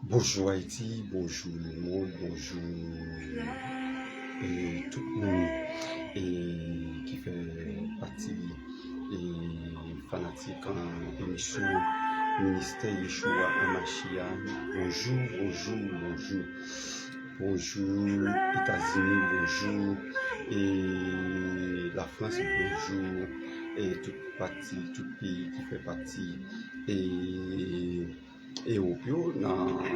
Bonjour Haïti, bonjour le monde, bonjour tout le monde qui fait partie et fanatique en émission Ministère Yeshua Amashia. Bonjour, bonjour, bonjour. Bonjour États-Unis, bonjour et la France, bonjour et tout pays qui fait partie et au bio,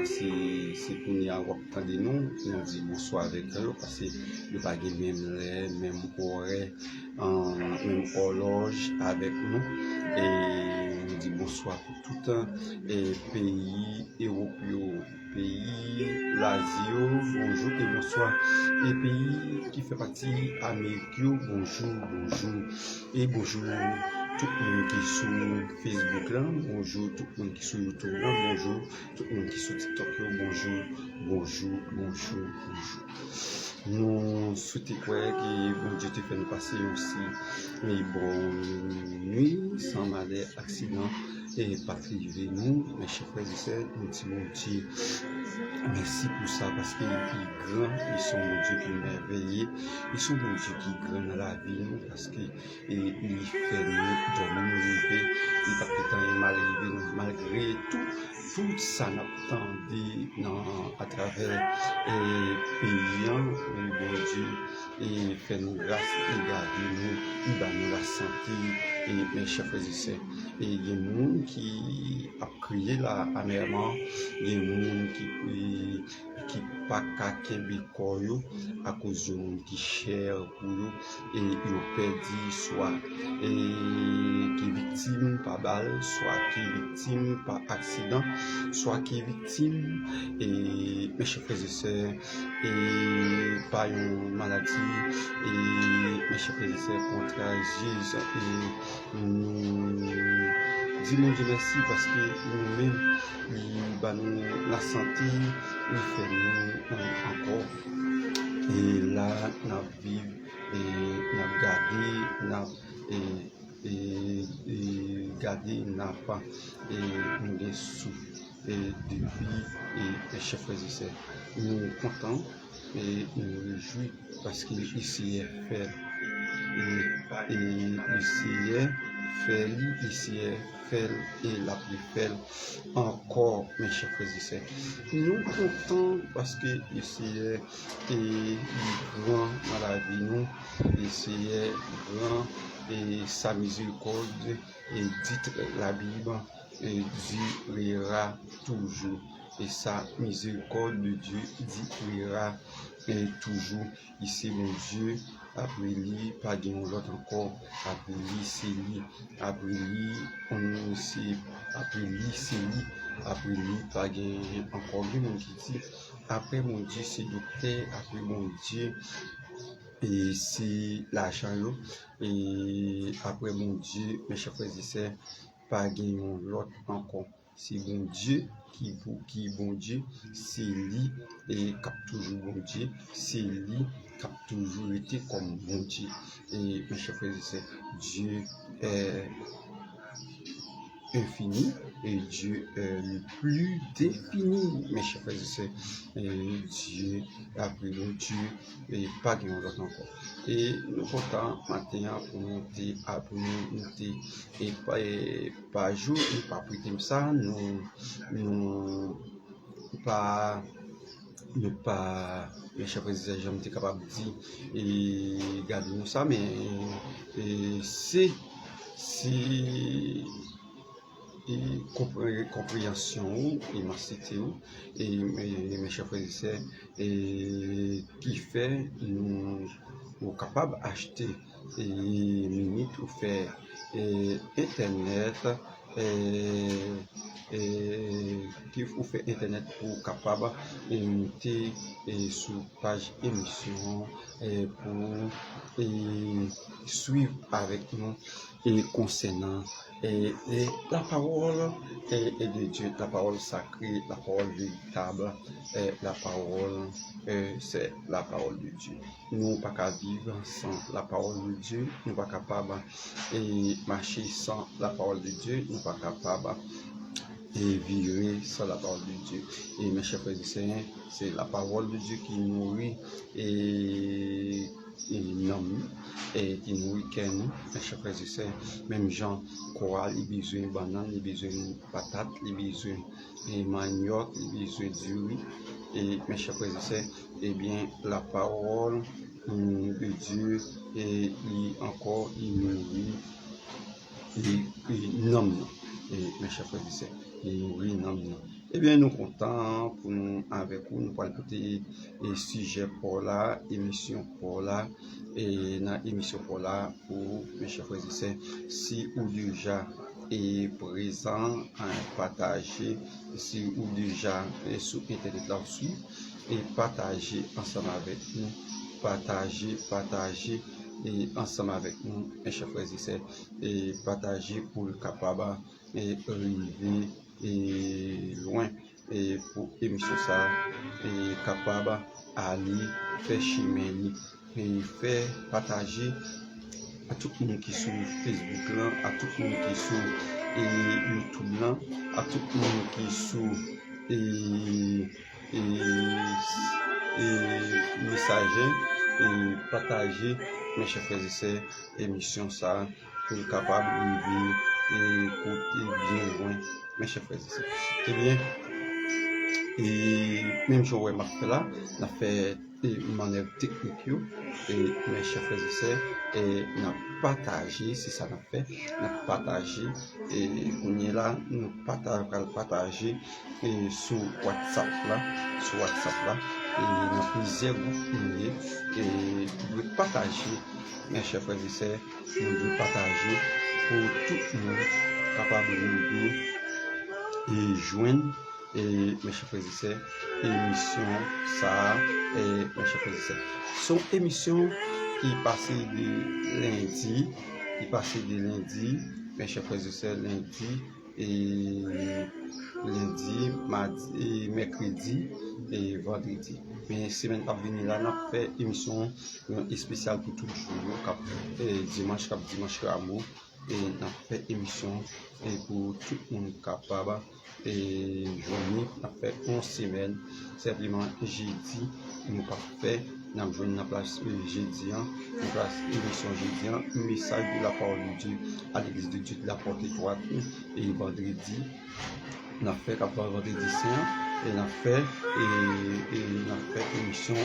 c'est pour nous avoir de nous dit bonsoir avec eux parce que nous pas même horaire, même horloge avec nous et nous dit bonsoir pour tout un pays européen, pays l'Asie, bonjour et bonsoir et pays qui fait partie Amérique, bonjour, bonjour et bonjour. Tout le monde qui est sur Facebook là, bonjour, tout le monde qui est sur YouTube là, bonjour, tout le monde qui est sur TikTok là, bonjour, bonjour, bonjour, bonjour. Nous souhaitons que bon Dieu te fait nous passer aussi une bonne nuit sans malheur, accident et pas priver nous, mes chers frères et sœurs, nous disons mon Dieu. Merci pour ça parce qu'il est grand, ils sont mon Dieu qui merveilleux, ils sont mon Dieu qui est grand dans la vie parce qu'il fait nous dormir, nous lever, il va peut-être mal lever malgré tout ça n'attendait à travers pays, bon Dieu, et fait nous grâce, et garder nous, il va nous la santé, et mes chers frères et sœurs, et il y a des gens qui a crié là amèrement, il y a des gens qui pas qu'à Koyo à cause de monde qui cher pour eux et ils perdu soit qui victime par balle, soit qui victime par accident, soit qui victime et mes chers frères et sœurs et par une maladie et mes chers frères et sœurs contre Jésus et nous disons Dieu merci parce que nous-mêmes nous la santé nous fait nous encore et là nous vivons et nous garder n'a pas et nous des souffles de vie et chers frères et sœurs nous contents et nous réjouis parce qu'ici est fait et ici est fait ici est fait et la plus belle encore mes chers frères et sœurs nous contents parce que ici est grand dans la vie nous ici est grand et sa miséricorde et dit la Bible et durera toujours et sa miséricorde de Dieu durera et toujours ici mon Dieu après lui pas de l'autre encore après lui c'est lui après lui on aussi après lui c'est lui après lui pas encore lui mon dit après mon Dieu c'est docteur après mon Dieu et c'est l'argent et après mon Dieu mes chers frères et sœurs pas gagnons l'autre encore c'est bon Dieu qui bon Dieu c'est lui et cap toujours bon Dieu c'est lui qui a toujours été comme bon Dieu et mes chers frères et sœurs Dieu est infini et Dieu est le plus défini mes chers frères et sœurs et Dieu après le Dieu et pas de l'autre encore et nous comptons matin pour monter après monter et pas jour et pas plus comme ça nous pas mes chers frères et sœurs j'aime être capable de dire et garder nous ça mais c'est et compréhension et massité et mes chers frères et sœurs et qui fait nous capables d'acheter et minutes ou faire et internet qui vous fait internet pour capable de monter sur page émission pour suivre avec nous et concernant et la parole est de Dieu, la parole sacrée, la parole véritable, la parole c'est la parole de Dieu. Nous pas qu'à vivre sans la parole de Dieu, nous pas capables et marcher sans la parole de Dieu, nous pas capables et vivre sans la parole de Dieu. Et mes chers frères et sœurs, c'est la parole de Dieu qui nourrit et nomme et qui nourrit nous, mes chers frères et sœurs. Même gens croient, ils ont besoin de bananes, ils ont besoin de patates, ils ont besoin de manioc, ils ont besoin de riz. Et mes chers frères et sœurs, eh bien, la parole de Dieu et encore il nourrit il nomme. Et mes chers frères et sœurs, il nourrit nomme. Eh bien, nous contents pour nous avec vous, nous pour écouter les sujets pour la émission pour la et dans émission pour la pour mes chers frères et sœurs, si ou déjà est présent à partager, si ou déjà est sur internet là-dessus et partager ensemble avec nous, partager et ensemble avec nous, mes chers frères et sœurs, et partager pour le capable et arriver et loin et pour émission ça et capable aller faire chemin et faire partager à tout le monde qui est sur Facebook là, à tout le monde qui est sur YouTube là, à tout le monde qui est sur messager et partager mes chers frères et sœurs émission ça pour être capable de vivre et côté bien loin mes chers frères et sœurs. Eh bien, et même si on va faire là, on a fait une manière technique et mes chers frères et sœurs et on a partagé, c'est ça qu'on a fait, on a partagé et on est là, nous partager et sur WhatsApp là, et on a plusieurs groupes et vous pouvez partager, mes chers frères et sœurs, nous devons partager pour tout le monde capable de nous et joindre. Et mes chers frères et sœurs, émission ça et mes chers frères et sœurs. Son émission qui passait de lundi, mes chers frères et sœurs, lundi, mardi, mercredi et vendredi. Mais semaine à venir là, on a fait émission spéciale pour tout le jour, dimanche amour. Et on a fait émission et pour tout le monde capable et journée on a fait 11 semaines simplement jeudi nous pas fait nous avons joué la place jeudi une place émission jeudi message de la parole de Dieu à l'église de Dieu de la porte étroite et vendredi on a fait vendredi saint et on a fait émission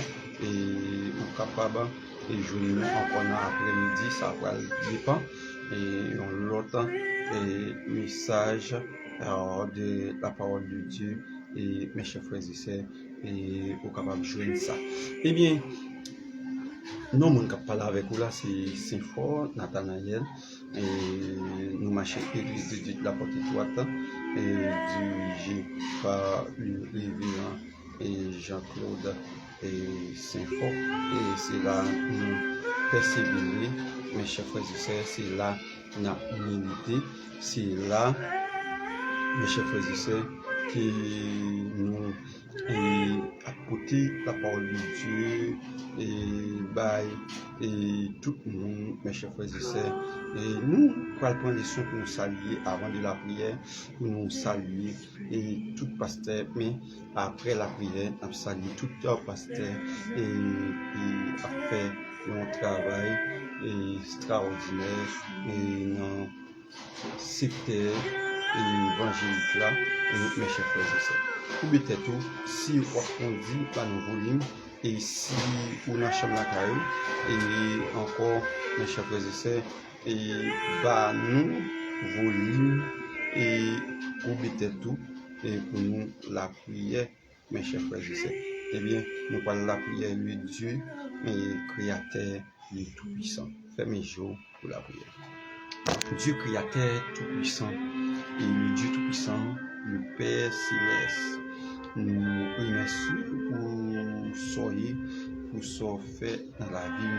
et on capable et journée encore après-midi ça va dépend et l'autre message de la parole de Dieu et mes chers frères et sœurs et au capable de jouer ça. Eh bien, non, mon cap parler avec vous là, c'est Saint-Fort, Nathanaël, et nous marchons l'église de Dieu de la porte étroite et dirigé par le révérend et Jean-Claude et Saint-Fort. Et c'est là nous persévérer, mes chers frères et sœurs, c'est là nous milité, c'est là, mes chers frères et sœurs, qui nous apporter la parole de Dieu et tout le monde, mes chers frères et sœurs. Et nous, pour prendre les soins pour nous saluer avant de la prière, pour nous saluer et tout pasteur, mais après la prière, nous saluons tout pasteur et a fait un travail extraordinaire et non secteur évangélique là, et mes chers frères et sœurs. Oubliez tout, si vous dit par nos volumes, et si vous n'avez pas la caille, et encore, mes chers frères et sœurs, et bah nous, volume, et oubliez tout, et pour nous, la prière, mes chers frères et sœurs. Eh bien, nous parlons de la prière, le Dieu, et Créateur, le Tout-Puissant. Faites mes jours pour la prière. Dieu Créateur Tout-Puissant, et le Dieu Tout-Puissant, le Père Céleste, nous remercions pour soyez, pour ce fait dans la vie.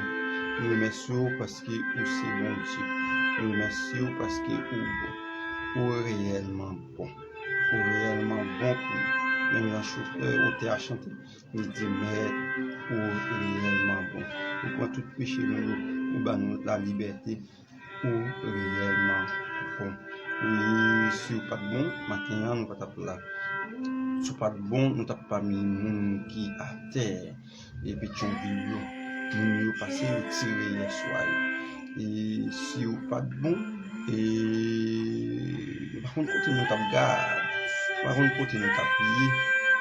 Nous remercions parce que vous c'est bon Dieu. Nous remercions parce que vous réellement bon. Vous réellement bon pour nous. Même la chose, au théâtre chanté, nous dit, mais vous réellement bon. Nous prenons tout péché, nous la liberté. Ou réellement bon. Oui, si ou pas de bon, maintenant nous pas là. Si ou pas de bon, nous t'as pas mis moun qui à terre et puis tu nous passer au tirer les soir. Et si ou pas de bon, et par contre côté nous t'as garde, par contre côté nous t'as payé,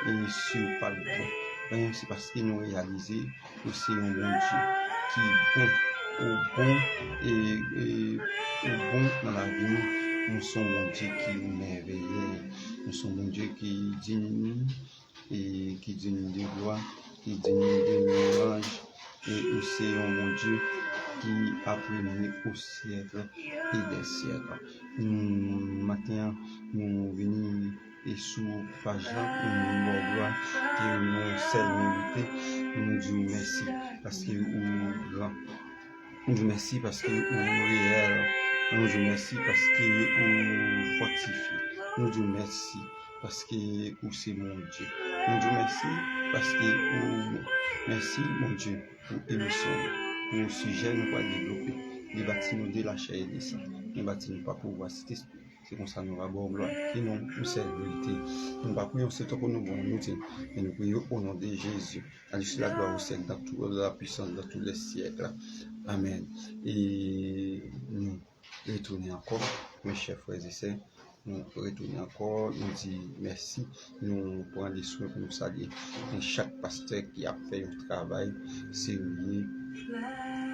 et si ou pas de bon, ben, c'est parce que nous réalisons que c'est un bon Dieu qui est bon au bon dans la vie. Nous sommes un Dieu qui est merveilleux, nous sommes un Dieu qui est digne et qui est digne de gloire, qui est digne de louange, et aussi un bon Dieu qui a primé au siècle et des siècles. Maintenant, nous venons et sous page là, nous gloire qui nous seul mérité, nous disons merci parce que vous grand. Nous disons merci parce que vous réel. Nous disons merci parce que vous fortifiez. Nous disons merci parce que vous c'est mon Dieu. Nous disons merci parce que vous merci mon Dieu pour l'émission. Pour le sujet, nous allons développer. Les bâtiments de la chair et de sang. Les bâtiments pas pour voir cet esprit. C'est comme ça nous va bon gloire. Et non, nous c'est la vérité. Nous ne pas prier c'est pour nous bon nous mais nous prions au nom de Jésus. À lui la gloire au Seigneur dans toute la puissance dans tous les siècles. Amen. Et nous retournons encore, mes chers frères et sœurs. Nous retournons encore, nous disons merci, nous prenons des soins pour nous saluer. Et chaque pasteur qui a fait un travail sérieux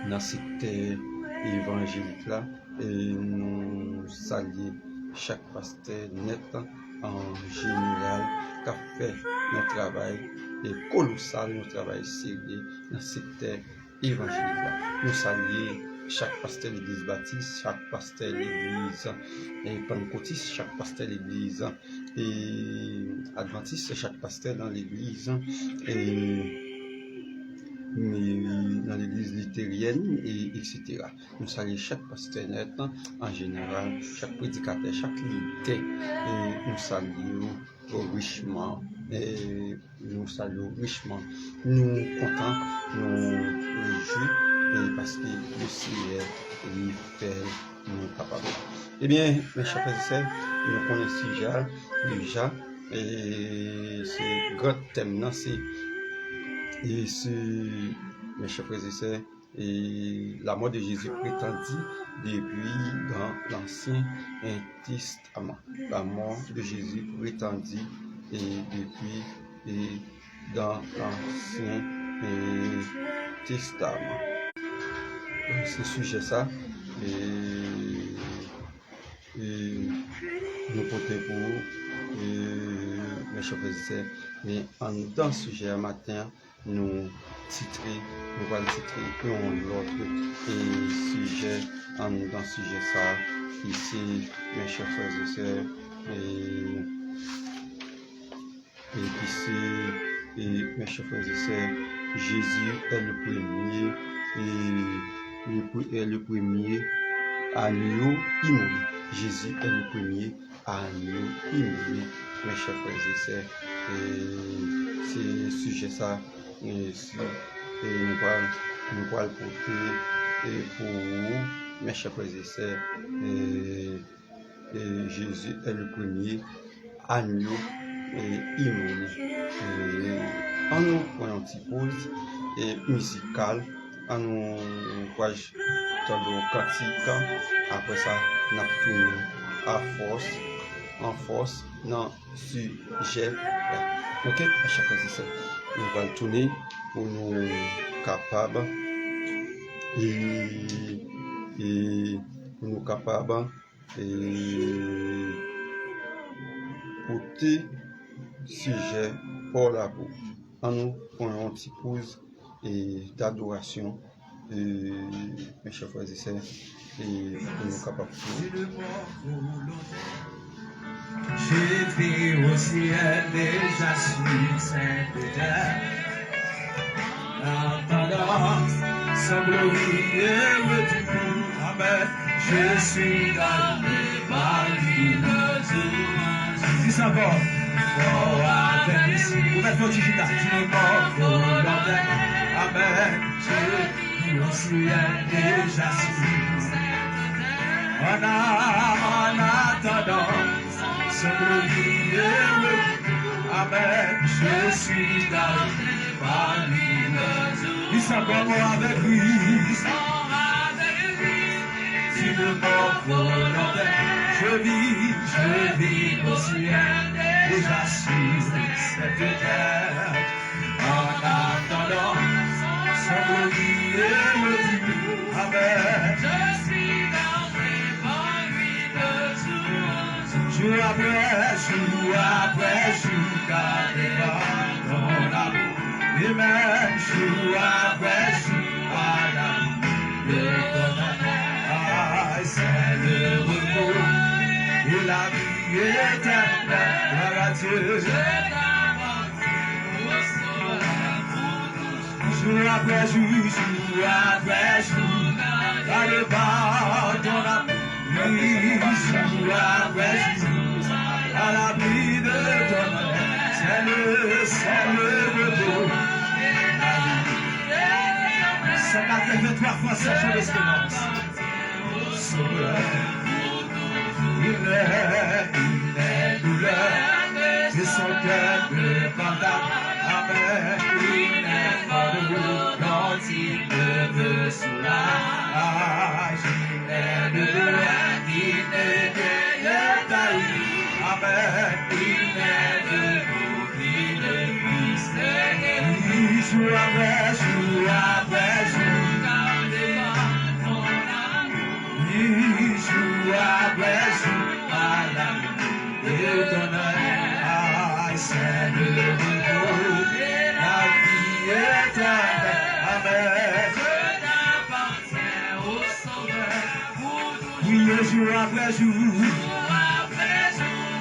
dans cette évangélique là, et nous saluons chaque pasteur net en général qui a fait un travail colossal, un travail sérieux dans cette évangélique là. Nous saluons chaque pasteur de l'église baptiste, chaque pasteur de l'église pentecôtiste, chaque pasteur de l'église adventiste, chaque pasteur dans l'église dans l'église luthérienne, etc. Nous saluons chaque pasteur net en général, chaque prédicateur, chaque leader, et nous saluons richement. Et nous saluons richement. Nous comptons, nous réjouissons, parce que le ciel il fait nous capables. Eh bien, mes chers frères et sœurs, nous connaissons déjà, et c'est grand thème, mes chers frères et sœurs, et la mort de Jésus prétendue depuis dans l'Ancien Testament. La mort de Jésus prétendue depuis dans l'Ancien Testament. Ce sujet ça et nous portons pour mes chers frères et sœurs, mais en dans ce sujet matin nous allons titrer l'autre sujet en dans ce sujet ça ici mes chers frères et sœurs et ici mes chers frères et sœurs, Jésus est le premier agneau immolé. Jésus est le premier agneau immolé, mes chers frères et sœurs. C'est le sujet ça, nous allons porter pour vous, mes chers frères et sœurs. Jésus est le premier agneau immolé. En nous prenons une petite pause musicale, en nous voyons dans cantique, après ça, nous tournons en force dans le sujet. Ok, à chaque fois, c'est ça. Nous allons tourner pour nous capables porter sujet pour la peau. En nous prenons une petite pause d'adoration, mes chers frères et sœurs, et pour nous capables. J'étais au ciel déjà sur cette terre, entendant son glorieux retour. Amen. Je suis dans le paradis. Dis ça fort. Oh, avec ici. Vous mettez votre guitare. Tu n'es pas pour l'ordre. Amen. Je suis au ciel déjà sur cette terre, en attendant son glorieux Amen, je suis gardé par lui. Il s'accorde avec lui. Si le mort volontaire, je vis au ciel, et j'assise cette terre. En attendant son glorieux Amen. Je suis gardé par lui de jour. Jour après jour, gardé par ton amour. Et même jour après jour, par l'amour de ton amour. C'est le repos et la vie éternelle. Gloire à Dieu. Jour après jour, gardé par ton amour. Oui, jour après jour, à l'abri de ton amour. C'est le repos. C'est la 23 fois 7 jours d'espérance. Sauveur, il est douleur, et son cœur ne pardonne. Amen. Il est fort quand il me soulage. Il est de douleur, il est de taille. Amen. Il est de l'oubli de Christ. Jour après jour, jour après jour, à l'amour de ton œil, c'est le repos, la vie éternelle. Amen. Je t'appartiens au Sauveur. Oui, jour après jour,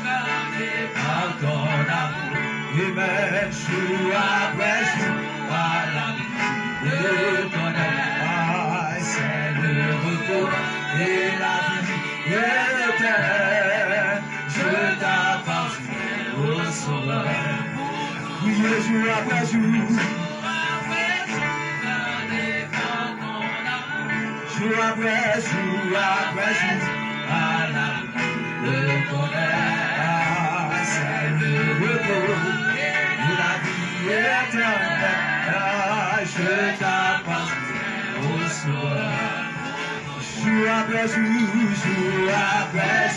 Gardé par ton amour, et même jour après jour, par l'amour de ton œil, c'est le repos et la vie éternelle. Je t'appartiens au Sauveur. Oui, jour après jour, jour après jour, à l'amour de ton œil, c'est le repos et la vie éternelle. Je t'appartiens au Sauveur. Jour après jour, jour après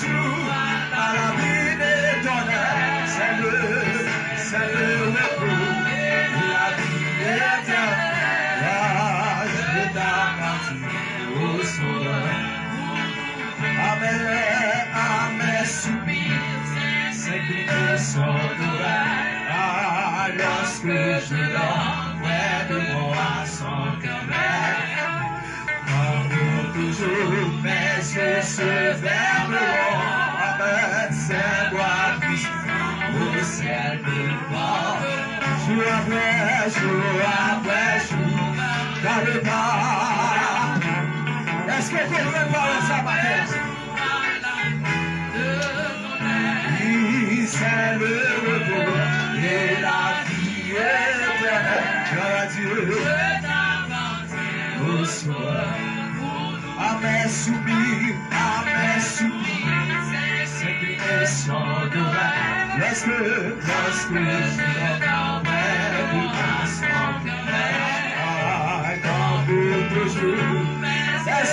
jour, à la vie de ton œil, c'est le repos, la vie éternelle. Je t'appartiens au Sauveur. Amen, soumis, c'est que son oreille. Lorsque je dors près de moi sans querelle, comme toujours mes yeux se fermeront. Amen, c'est moi qui au ciel de mort. Jour après jour, gardé par. Est-ce que vous pouvez parler ça matin? Oui, c'est le repos et la vie éternelle. Gloire à Dieu. Au soir. Amen, soumis, c'est une son d'oreille. Lorsque je dors près de moi sans querelle, comme toujours, c'est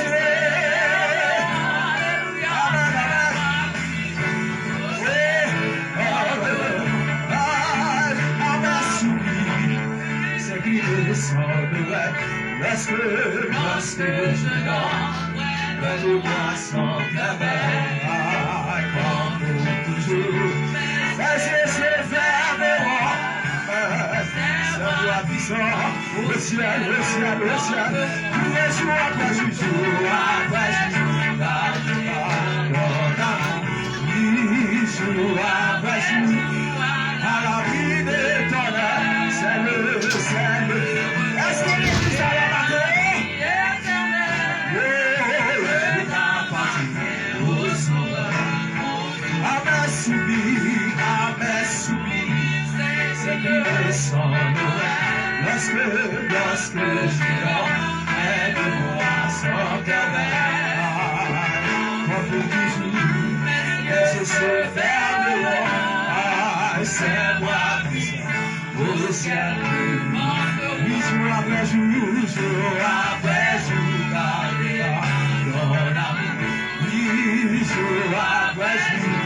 lorsque je dors, près de moi sans querelle, comme toujours, ses yeux se fermeront. Sa voix puissante, le ciel, tous les jours après jour, jour après jour, à la vie de ton âme, c'est le. Est-ce que l'église a la matin? C'est que son oreille, lorsque je dors, près de moi sans cœur. c'est moi qui suis au ciel. Oui, jour après jour, car ton amour. Oui, jour après jour,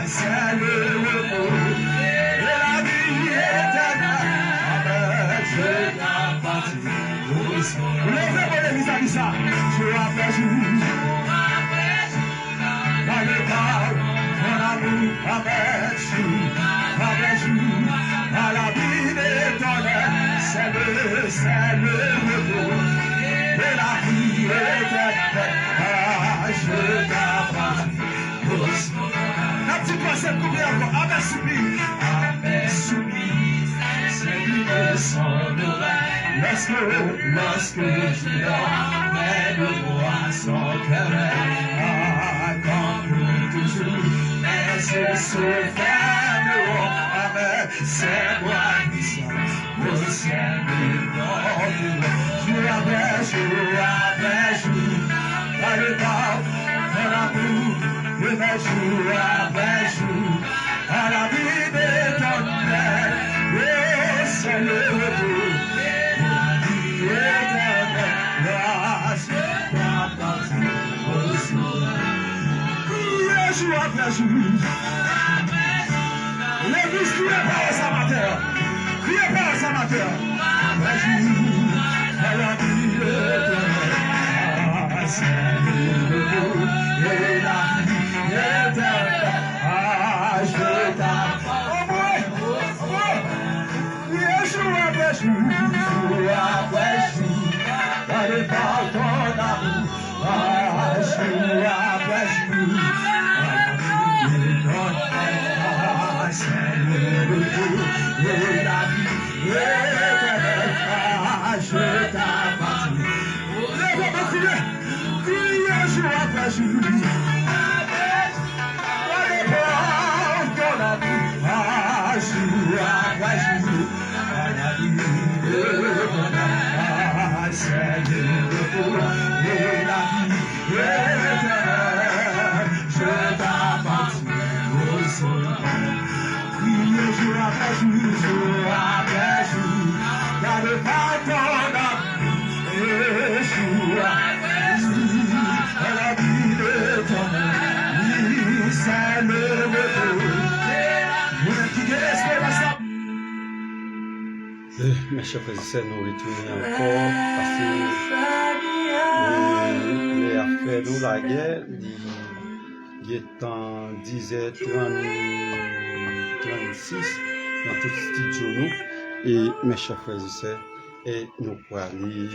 c'est le repos et la vie éternelle. Je t'appartiens au ciel. Levez vos églises à ça. Jour après jour, dans le cœur, mon amour avec jour, à la vie éternelle. C'est le repos et la vie éternelle. Je t'appartiens au ciel. La petite personne couvre encore. Amen, soupir. Amen, soupir. C'est une sonnerie. Lorsque je dors, mais le roi son cœur comme toujours, mais c'est ce fermeront. Amen, c'est moi qui suis au ciel de l'ordre. Jour après jour, dans le corps, dans l'amour, de mes jours après jour, à la vie éternelle. Oh, c'est le retour. Jour après jour, l'église criez par sa matin, criez par sa matin, après jour, à la vie éternelle, c'est le repos et la vie éternelle, je t'appartiens, jour après jour, dans le pardon d'amour, jour après jour. C'est le repos et la vie éternelle. Je t'appartiens. Lève-moi, criez jour après jour. Dans le pardon d'amour, jour après jour, à la vie éternelle. C'est le repos et la vie éternelle. Je t'appartiens au ciel. Jour après jour, dans le pardon d'amour, jour après jour, à la vie éternelle, oui, c'est le repos. Vous qui l'espérance. Mes chers frères et sœurs, nous retournons encore parce que les affaires de la guerre, il est en 10h36 dans tout studio nous et mes chers frères et sœurs et nous pour aller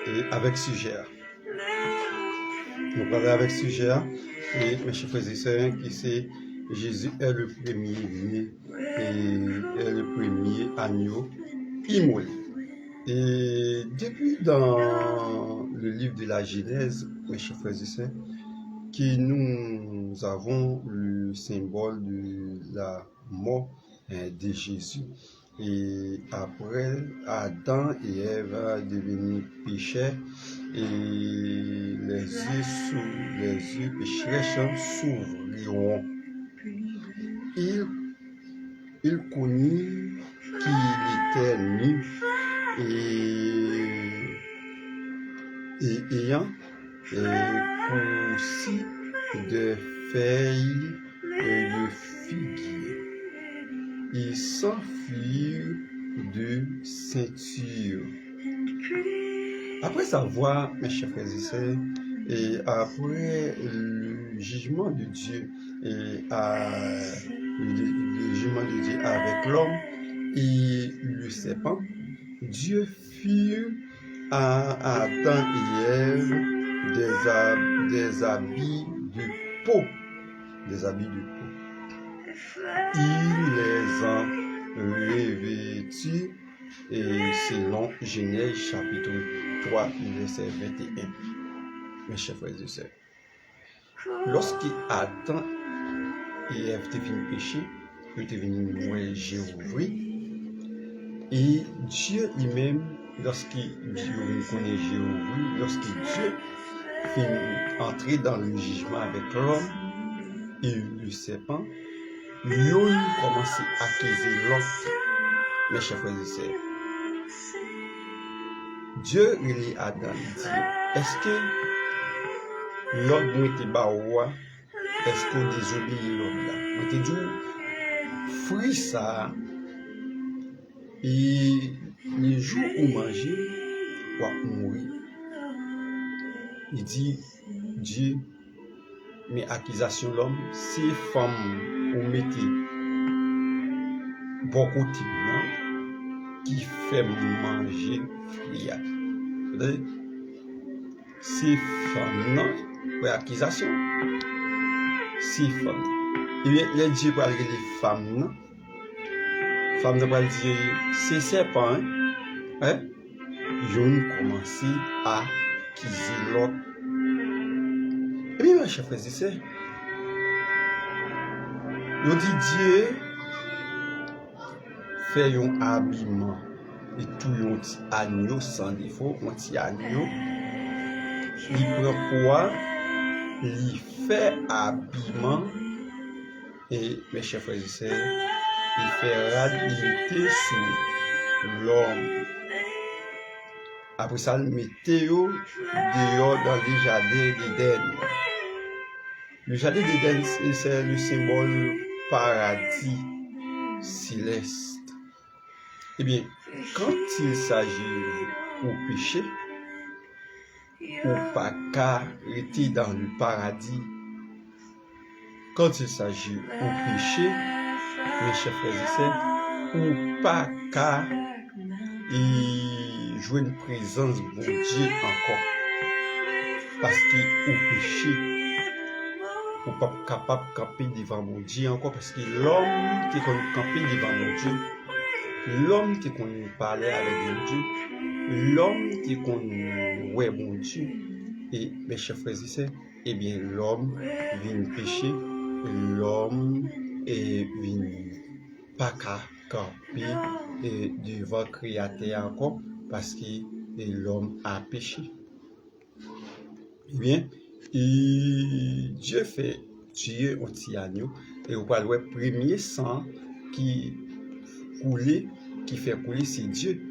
et avec sujet. Nous parlons avec sujet et mes chers frères et sœurs qui c'est Jésus est le premier et est le premier agneau immolé. Et depuis dans le livre de la Genèse, mes chers frères et sœurs, que nous avons le symbole de la mort de Jésus. Et après, Adam et Ève devenus pécheurs et les yeux pécheront s'ouvriront. Il connut qu'il était nu et ayant poussi de feuilles de figuier, il s'enfuit de ceinture. Après avoir, mes chers frères et sœurs, et après le jugement de Dieu et le jugement de Dieu avec l'homme et le serpent, Dieu fit à Adam et Ève des habits de peau. Des habits de peau. Il les en revêtit et selon Genèse chapitre 3, verset 21. Mes chers frères et sœurs, lorsqu'Adam et Ève étaient venus pécher, ils étaient venus mourir Jéhovah, et Dieu lui-même, lorsqu'il Dieu connaît Jéhovah, lorsque Dieu fin entrer dans le jugement avec l'homme et le serpent, l'un commence à accuser l'autre. Mes chers frères et sœurs, Dieu lui a dit, est-ce que l'autre m'était baoua, est-ce que désobéit l'autre là? M'était dit, fruit ça, et les jours où manger, ou mourir. Il dit, Dieu, mes accusations l'homme, si femme ou mettez beaucoup de temps qui fait manger fruit. Si femme non, pour accusation, si femme. Eh bien, les Dieu parle des femmes non. Femme ne va dire, c'est serpent, hein? Ils ont commencé à accuser l'autre. Eh bien, mes chers frères et sœurs, ils dit Dieu fait un habillement et tout un petit agneau sans défaut, un petit agneau. Il prend poids, il fait habillement et mes chers frères et sœurs, il fait radicalité sur l'homme. Après ça, le météo dehors dans les jardins d'Éden. Le jardin d'Éden, c'est le symbole paradis céleste. Eh bien, quand il s'agit au péché, ou pas qu'à rester dans le paradis, quand il s'agit au péché, mes chers frères et sœurs, ou pas qu'à jouer une présence de bon Dieu encore. Parce qu'au péché, ou pas capable de camper devant mon Dieu encore, parce que l'homme qui est camper devant mon Dieu, l'homme qui est parler avec mon Dieu, l'homme qui est ouais mon Dieu, et mes chers frères et sœurs, eh bien l'homme vient pécher, l'homme vient pas camper devant le Créateur encore, parce que l'homme a péché. Eh bien, Dieu fait tuer un petit agneau et vous parlez le premier sang qui fait couler, c'est Dieu.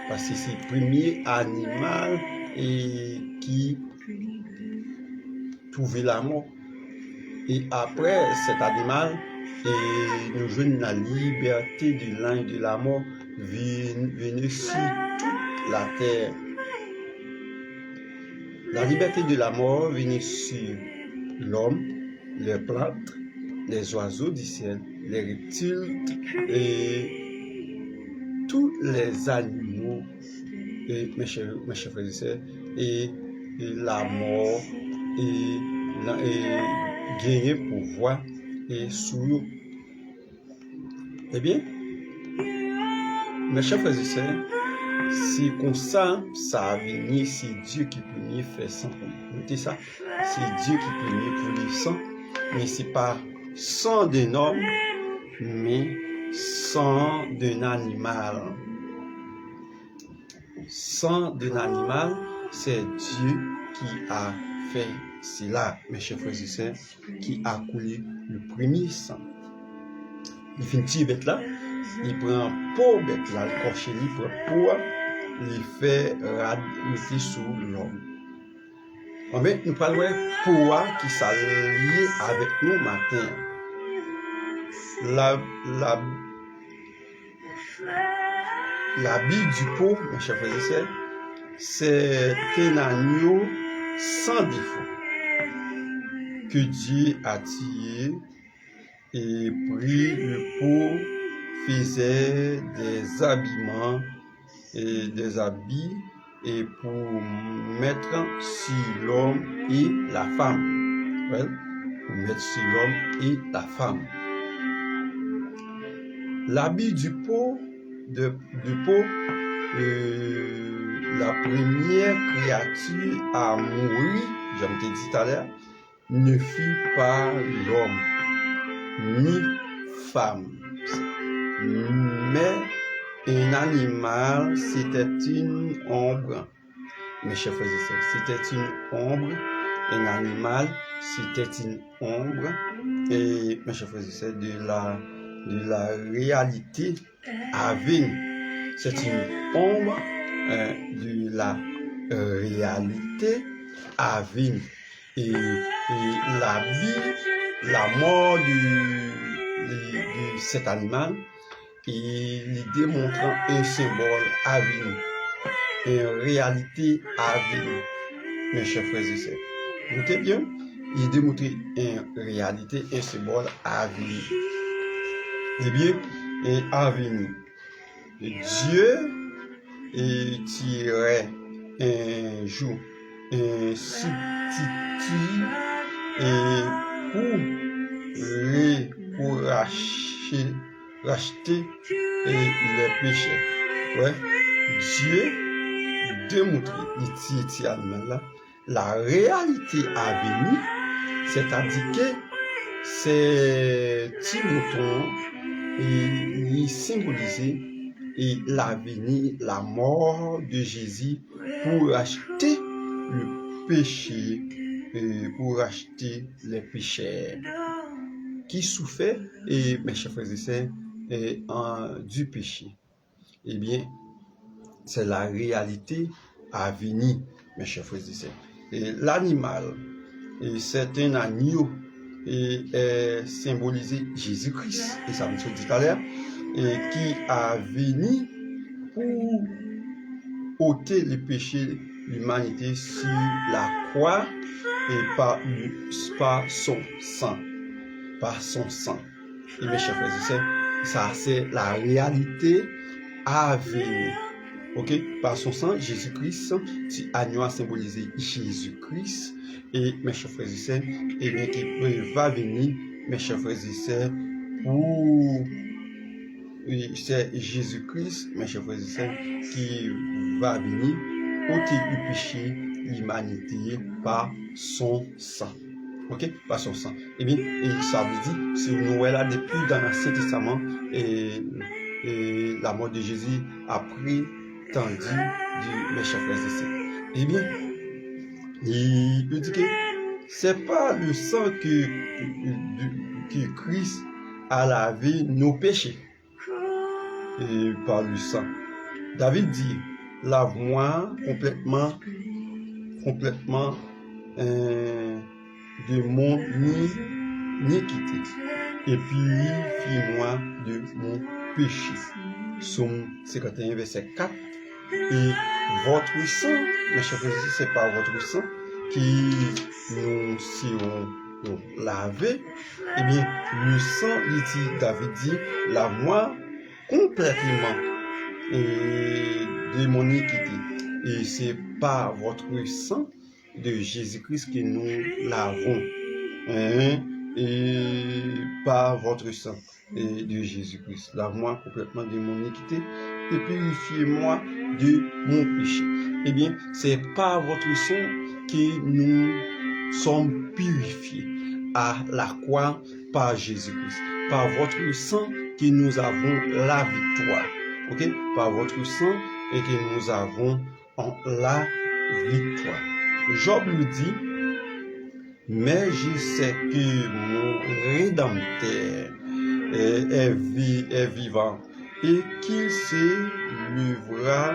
Parce que c'est le premier animal qui trouvait la mort. Et après cet animal, nous jouons la liberté de l'un et de la mort venue sur toute la terre. La liberté de la mort venue sur l'homme, les plantes, les oiseaux du ciel, les reptiles et tous les animaux, et mes chers frères et sœurs, et la mort et gagner pouvoir et sous nous. Eh bien, mes chers frères et sœurs, c'est comme ça, ça a venu, c'est Dieu qui peut faire ça. Notez ça, c'est Dieu qui peut pour sang, mais c'est pas sang d'un homme, mais sang d'un animal. Sang d'un animal, c'est Dieu qui a fait cela, mes chers frères et sœurs, qui a coulé le premier sang. Il fait une petite bête là, il prend pour bête là, le corché, il prend pour, il fait mettre sous l'homme. Mais nous parlons pour qui s'allie avec nous matin. La bille du pot, mes chers frères et sœurs, c'est un agneau sans défaut que Dieu a tiré et pris le pot, faisait des habillements et des habits et pour mettre sur l'homme et la femme. Ouais, pour mettre sur l'homme et la femme. L'habit du pot, la première créature à mourir, j'en t'ai dit tout à l'heure, ne fut pas l'homme, ni femme, mais un animal, c'était une ombre. mes chers frères et sœurs, c'était une ombre, un animal, c'était une ombre, et mes chers frères et sœurs, de la réalité à venir. C'est une ombre de la réalité à venir. Et la vie, la mort de cet animal, et démontrant un symbole à venir, une réalité à venir, mes chers frères et sœurs. Notez bien, il démontre une réalité, un symbole à venir. Eh bien, et à venir. Dieu tirait un jour un substitut et pour racheter les péchés. Ouais. Dieu démontre la réalité à venir, c'est-à-dire que ces petits moutons il symbolisait l'avenir, la mort de Jésus pour acheter le péché, pour acheter les pécheurs qui souffraient, et mes chers frères et sœurs, du péché. Eh bien, c'est la réalité à venir, mes chers frères et sœurs. Et l'animal, c'est un agneau, et est symbolisé Jésus-Christ, et ça me dit tout à l'heure, et qui a venu pour ôter le péché de l'humanité sur la croix, et par son sang. Par son sang. Et mes chers frères et sœurs, ça c'est la réalité à venir. Ok? Par son sang, Jésus-Christ, si agneau a symbolisé Jésus-Christ, et mes chers frères et sœurs, et bien qui va venir, mes chers frères et sœurs, pour c'est Jésus-Christ, mes chers frères et sœurs, qui va venir ôter le péché de l'humanité par son sang. Ok? Par son sang. Eh bien, et ça veut dire, si nous là depuis dans l'Ancien Testament, et la mort de Jésus après tendu mes chers frères et sœurs. Eh bien, il peut dire que c'est pas le sang que Christ a lavé nos péchés. Et par le sang. David dit, lave-moi complètement de mon iniquité et purifie-moi de mon péché. Psaume 51, verset 4. Et votre sang, mes chers frères, c'est par votre sang qui nous serons lavés. Eh bien, le sang, David dit, lave-moi complètement de mon iniquité. Et c'est par votre sang de Jésus-Christ que nous l'avons. Et par votre sang de Jésus-Christ. Lave-moi complètement de mon iniquité et purifiez-moi de mon péché. Eh bien, c'est par votre sang que nous sommes purifiés à la croix par Jésus-Christ. Par votre sang que nous avons la victoire. Ok? Par votre sang et que nous avons la victoire. Job nous dit, mais je sais que mon Rédempteur est vivant et qu'il se lèvera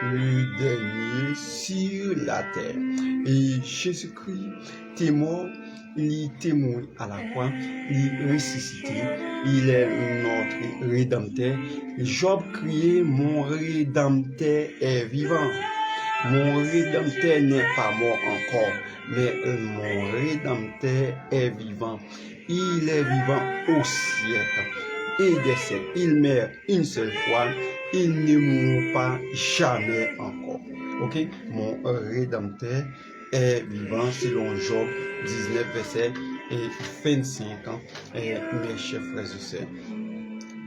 le dernier sur la terre. Et Jésus-Christ est mort, il est mort à la croix, il est ressuscité, il est notre Rédempteur. Job criait, mon Rédempteur est vivant. Mon Rédempteur n'est pas mort encore, mais mon Rédempteur est vivant. Il est vivant au siècle et des siècles. Il meurt une seule fois, il ne mourra pas jamais encore. Ok? Mon Rédempteur est vivant selon Job 19, verset 25 ans. Mes chers frères et sœurs.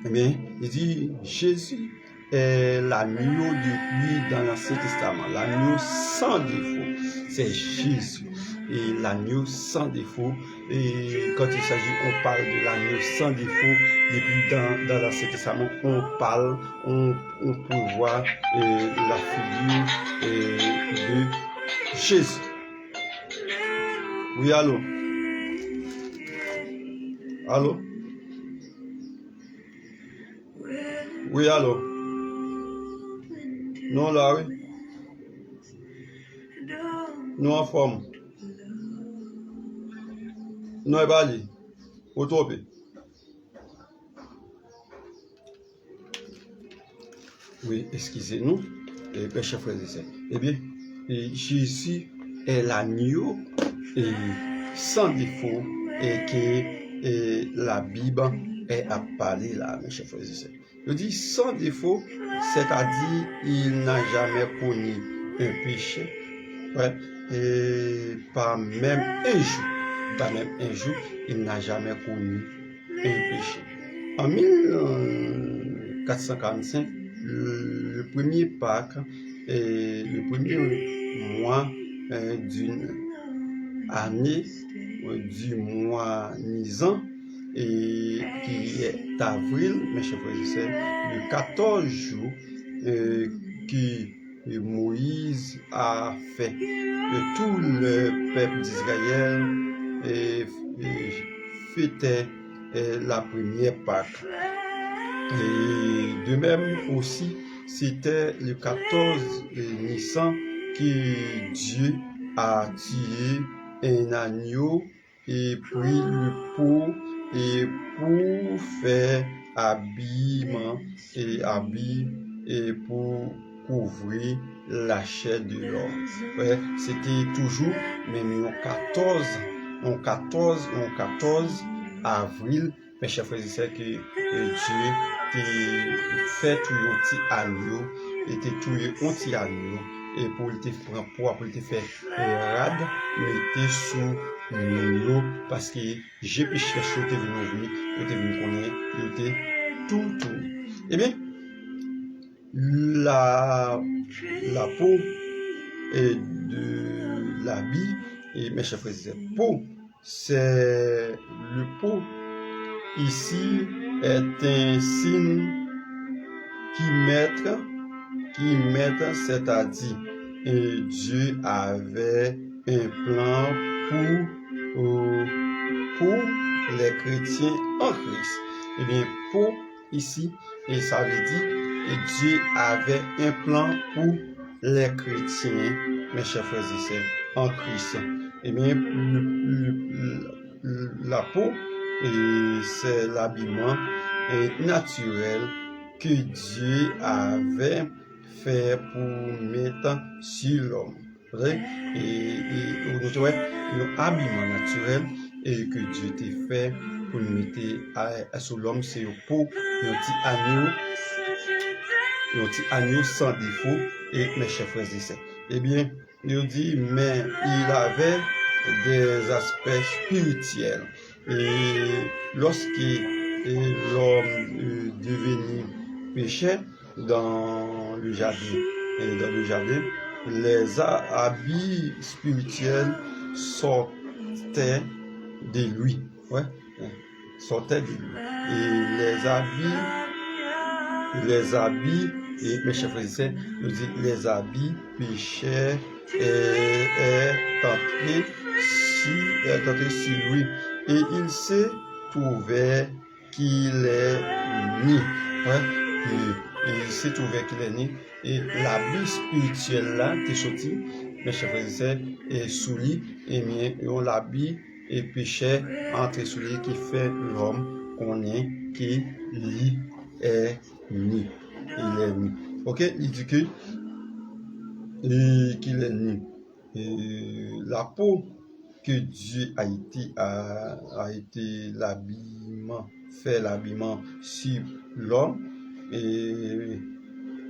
Eh bien, il dit, Jésus est l'agneau de lui dans l'Ancien Testament, l'agneau sans défaut, c'est Jésus. Et l'agneau sans défaut et quand il s'agit, on parle de l'agneau sans défaut, et puis dans l'Ancien Testament, on prévoit la figure de Jésus. Oui, allô? Allô? Oui, allô? Non, là, oui. Nous en forme. Nous, Bali. Autopé. Oui, excusez-nous, mes chers frères et sœurs. Eh bien, Jésus est l'agneau sans défaut et que la Bible est à parler là, mes chers frères et sœurs. Je dis sans défaut, c'est-à-dire il n'a jamais connu un péché, ouais, et pas même un jour, il n'a jamais connu un péché. En 1445, le premier Pâques, le premier mois d'une année, du mois Nisan, et qui est avril, mes chers frères et sœurs, le 14 jours que Moïse a fait que tout le peuple d'Israël fêtait la première Pâque. Et de même aussi, c'était le 14 Nissan que Dieu a tué un agneau et pris le pot et pour faire habillement et habit et pour couvrir la chair de l'homme. Ouais, c'était toujours même en 14 avril, mes chers frères et sœurs, que Dieu fait tout un petit agneau, était tout un petit agneau, et pour te faire rade, mettez sous l'eau, parce que j'ai péché les choses, t'es venu ouvrir, t'es venu connaître, t'es tout. Eh bien, la peau de l'habit, et mes chers frères et sœurs, peau, c'est le pot ici est un signe qui mettent, c'est-à-dire Dieu avait un plan pour les chrétiens en Christ. Et bien, pour ici, et ça veut dire Dieu avait un plan pour les chrétiens, mes chers frères et sœurs, en Christ. Et bien, la peau, c'est l'habillement naturel que Dieu avait fait pour mettre sur l'homme. Et vous voyez, l'habillement naturel et que Dieu t'a fait pour mettre sur l'homme, c'est pour un petit agneau sans défaut. Et mes chers frères et sœurs, eh bien, il dit, mais il avait des aspects spirituels. Et lorsque l'homme devenait péché dans le jardin, les habits spirituels sortaient de lui. Ouais, sortaient de lui. Et les habits, et mes chers frères et sœurs, nous dit les habits péchés est entré sur lui. Et il se trouvait qu'il est né. Ouais? Et il se trouvait qu'il est né. Et l'habit spirituel là, qui est sorti, mes chers frères et sœurs, est sous lui. Et bien, on l'habit et péché entre sous lui qui fait l'homme qu'on est, qui lui est né. Il est né. Ok? Il dit qu'il est né. Et la peau que Dieu a été l'habillement, fait l'habillement sur l'homme et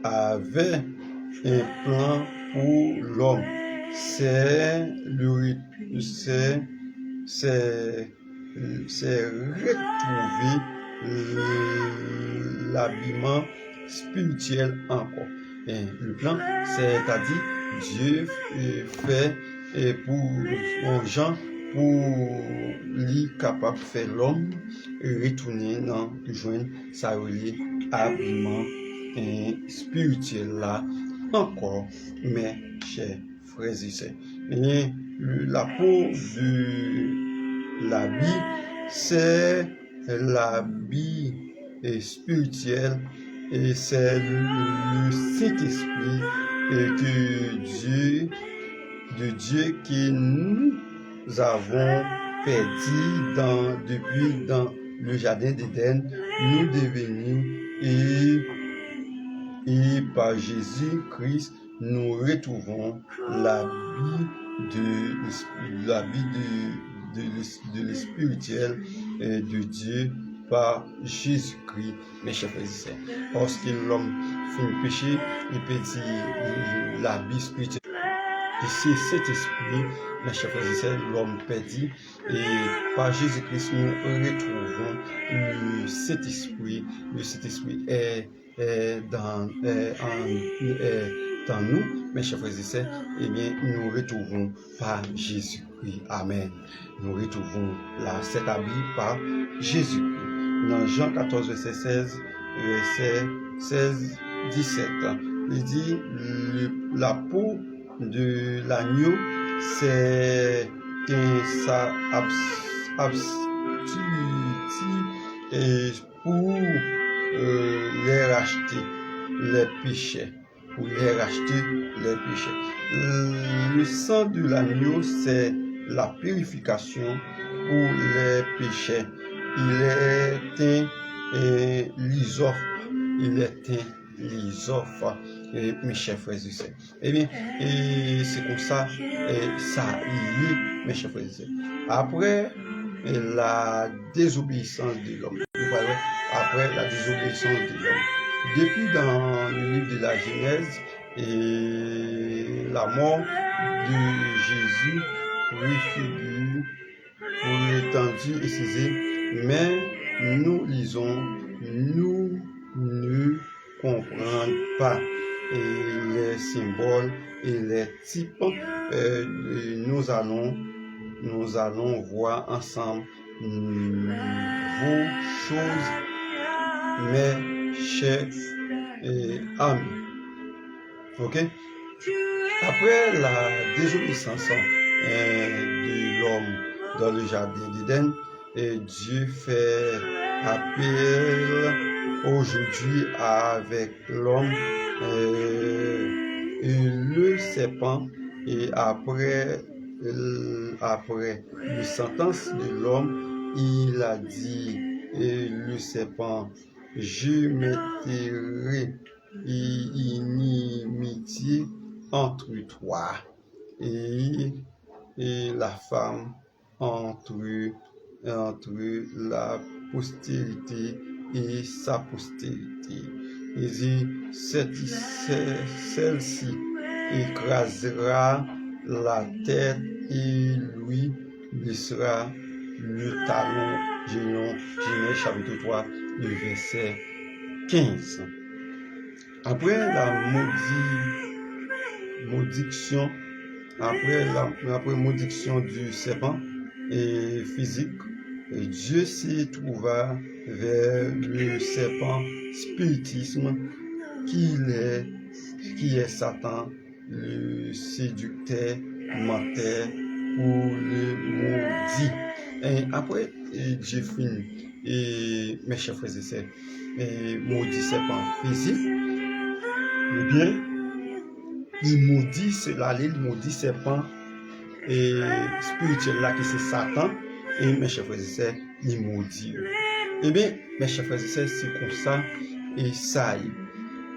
avait un plan pour l'homme. C'est retrouver l'habillement spirituel encore. Et le plan, c'est-à-dire Dieu fait pour gens pour lui capable de faire l'homme retourner dans joindre sa habillement spirituel là encore, mes chers frères et sœurs. Et la peau de l'habit, c'est l'habit spirituel et c'est le Saint-Esprit de Dieu que nous avons perdu depuis dans le jardin d'Éden, nous devenus et par Jésus-Christ, nous retrouvons l'habit de l'espirituel de Dieu par Jésus-Christ, mes chers frères et sœurs. Parce que l'homme fait péché, il peut l'habit spirituel. Et c'est cet esprit, mes chers frères et sœurs, l'homme perdu. Et par Jésus-Christ, nous retrouvons cet esprit. Cet esprit est dans nous, mes chers frères et sœurs. Eh bien, nous retrouvons par Jésus-Christ. Amen. Nous retrouvons cet habit par Jésus-Christ. Dans Jean 14, verset 16, verset 16-17, il dit la peau de l'agneau, c'est sa pour les racheter les péchés. Pour les racheter les péchés. Le sang de l'agneau, c'est la purification pour les péchés. Il est un l'isophe. Il est un l'isophe. Mes chers frères et sœurs. Eh bien, c'est comme ça, ça y est, mes chers frères et sœurs. Après la désobéissance de l'homme, après la désobéissance de l'homme, depuis dans le livre de la Genèse, et la mort de Jésus préfigure pour l'étendue et César, mais nous lisons, nous ne comprenons pas les symboles et les types. Nous allons voir ensemble vos choses, mes chers amis. Ok? Après la désobéissance de l'homme dans le jardin d'Éden, Dieu fait appel aujourd'hui avec l'homme et le serpent, et après la sentence de l'homme, il a dit, le serpent, je mettrai inimitié entre toi et la femme, entre la postérité et sa postérité. Il dit, celle-ci écrasera la tête et lui blessera le talon. Genèse chapitre 3, le verset 15. Après la maudictions, après maudictions du serpent et physique, Dieu s'y trouva vers le serpent spiritisme qui est Satan, le séducteur menteur pour le maudit. Et après Dieu finit, et mes chers frères et sœurs, maudit serpent physique, eh bien, il maudit cela, il maudit serpent et spirituel là qui c'est Satan, et mes chers frères et sœurs, il maudit. Eh bien, mes chers frères et sœurs, c'est comme ça, et ça y est.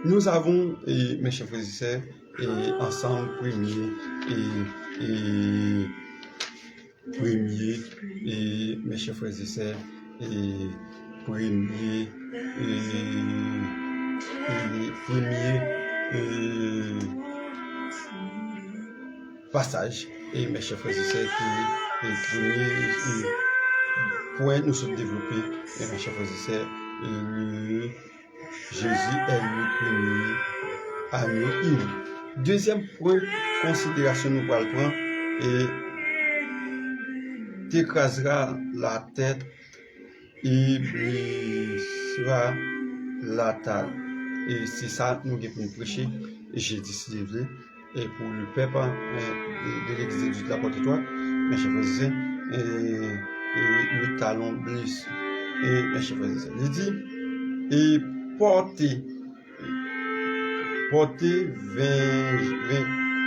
Nous avons, mes chers frères et sœurs, ensemble premier, mes chers frères et sœurs, premier passage, et mes chers frères et sœurs, premier point nous sommes développés, et mes chers frères et sœurs, Jésus est le premier agneau. Deuxième point, considération nous allons prendre, et t'écrasera la tête et brisera la table. Et c'est ça nous devons prêcher. Et j'ai décidé et pour le peuple de l'église de la porte-toi, mes chers frères et le talon blessé. Et mes chers frères et sœurs, il dit, et portez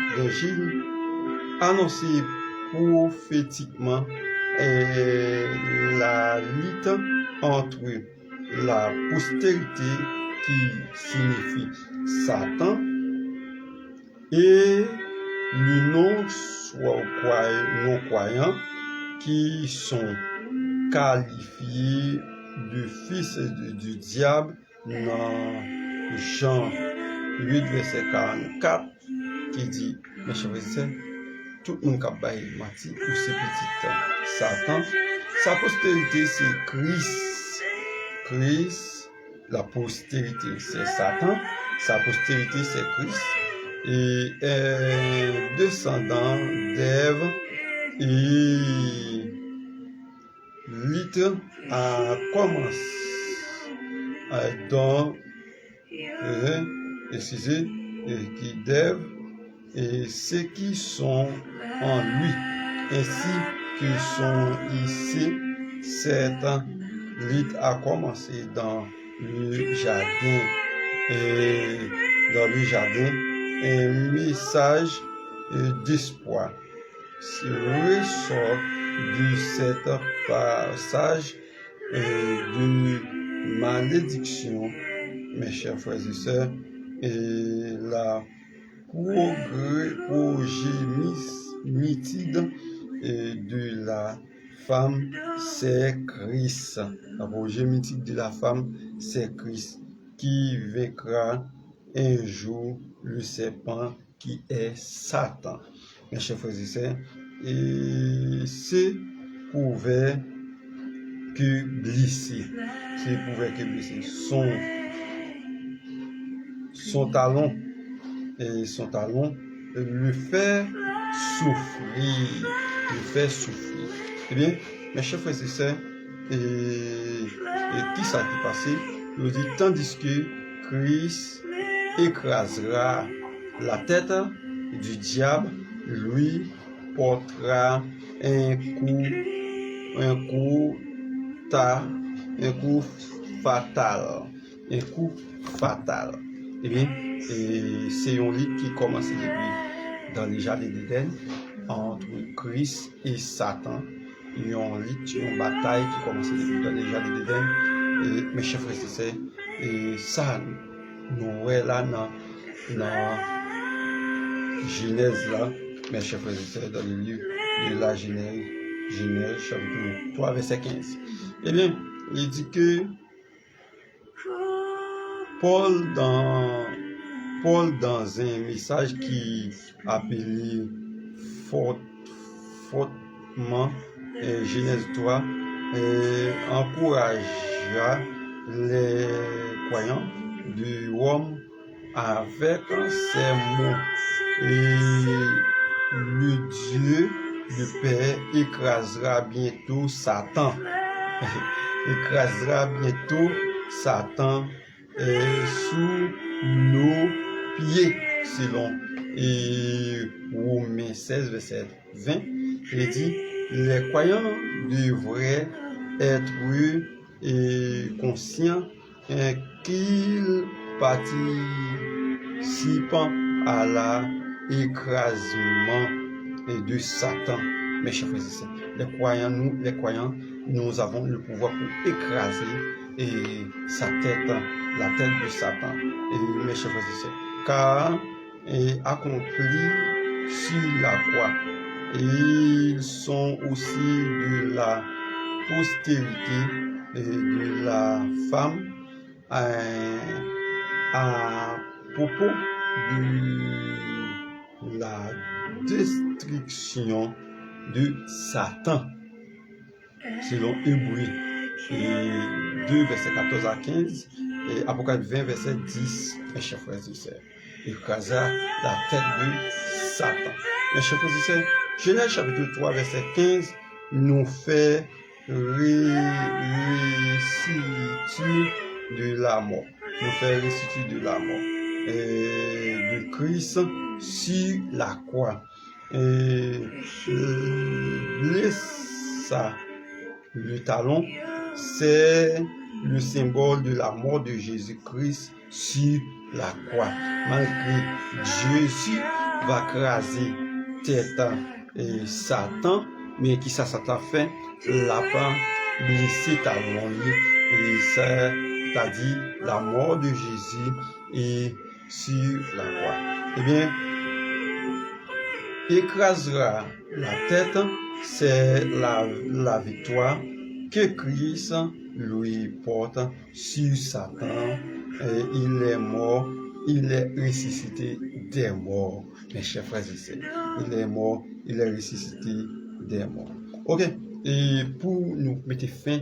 l'évangile, annoncez prophétiquement la lutte entre la postérité qui signifie Satan et le non-croyants qui sont qualifiés de fils du diable dans Jean 8, verset 44, qui dit, mes chers frères, tout le monde qui a mati ou c'est petit Satan, sa postérité c'est Christ. Christ, la postérité c'est Satan, sa postérité c'est Christ, et descendant d'Ève, et l'île a commencé dans qui d'Ève et ceux qui sont en lui, ainsi que sont ici, cette lutte a commencé dans le jardin. Et dans le jardin, un message d'espoir ressort de cet passage de malédiction, mes chers frères et sœurs, et la progéniture de la femme, c'est Christ. La progéniture de la femme, c'est Christ qui vaincra un jour le serpent qui est Satan. Mes chers frères et sœurs, et c'est pouvait que blesser. C'est pouvait que blesser. Son talon le fait souffrir. Eh bien, mes chers frères et sœurs, et qui ça qui passé? Il dit, tandis que Christ écrasera la tête du diable, lui portera un coup fatal. Eh bien, c'est un lit qui commence depuis dans les jardins d'Éden entre Christ et Satan. Il y a un lit, une bataille qui commence depuis dans les jardins d'Éden. Et mes chers frères et sœurs, et ça, nous voyons là dans Genèse là, mes chers frères et sœurs, dans le livre de la Genèse chapitre 3, verset 15. Eh bien, il dit que Paul dans un message qui appelé fortement Genèse 3 encouragea les croyants du Rome avec ces mots. Et le Dieu, le Père, écrasera bientôt Satan. Écrasera bientôt Satan sous nos pieds, selon Romains 16, verset 20. Il dit, les croyants devraient être conscients qu'ils participent à l'écrasement de Satan. Mes chers frères et sœurs, les croyants, nous avons le pouvoir pour écraser sa tête, la tête de Satan. Et mes chers frères et sœurs, car accompli sur la croix. Et ils sont aussi de la postérité de la femme à propos de la destruction de Satan, selon Hébreux 2, verset 14 à 15, et Apocalypse 20, verset 10, mes chers frères et sœurs. Écrasa la tête de Satan. Mes chers frères et sœurs, Genèse chapitre 3, verset 15, nous fait réciter de la mort. Nous fait réciter de la mort. De Christ sur la croix. Ça, le talon, c'est le symbole de la mort de Jésus-Christ sur la croix. Malgré Jésus va craser tête et Satan, mais qui ça Satan fait, l'a pas blessé talon, et ça, c'est-à-dire la mort de Jésus et sur la croix. Eh bien, écrasera la tête, c'est la victoire que Christ lui porte sur Satan. Et il est mort, il est ressuscité des morts. Mes chers frères et sœurs, il est mort, il est ressuscité des morts. Ok, et pour nous mettre fin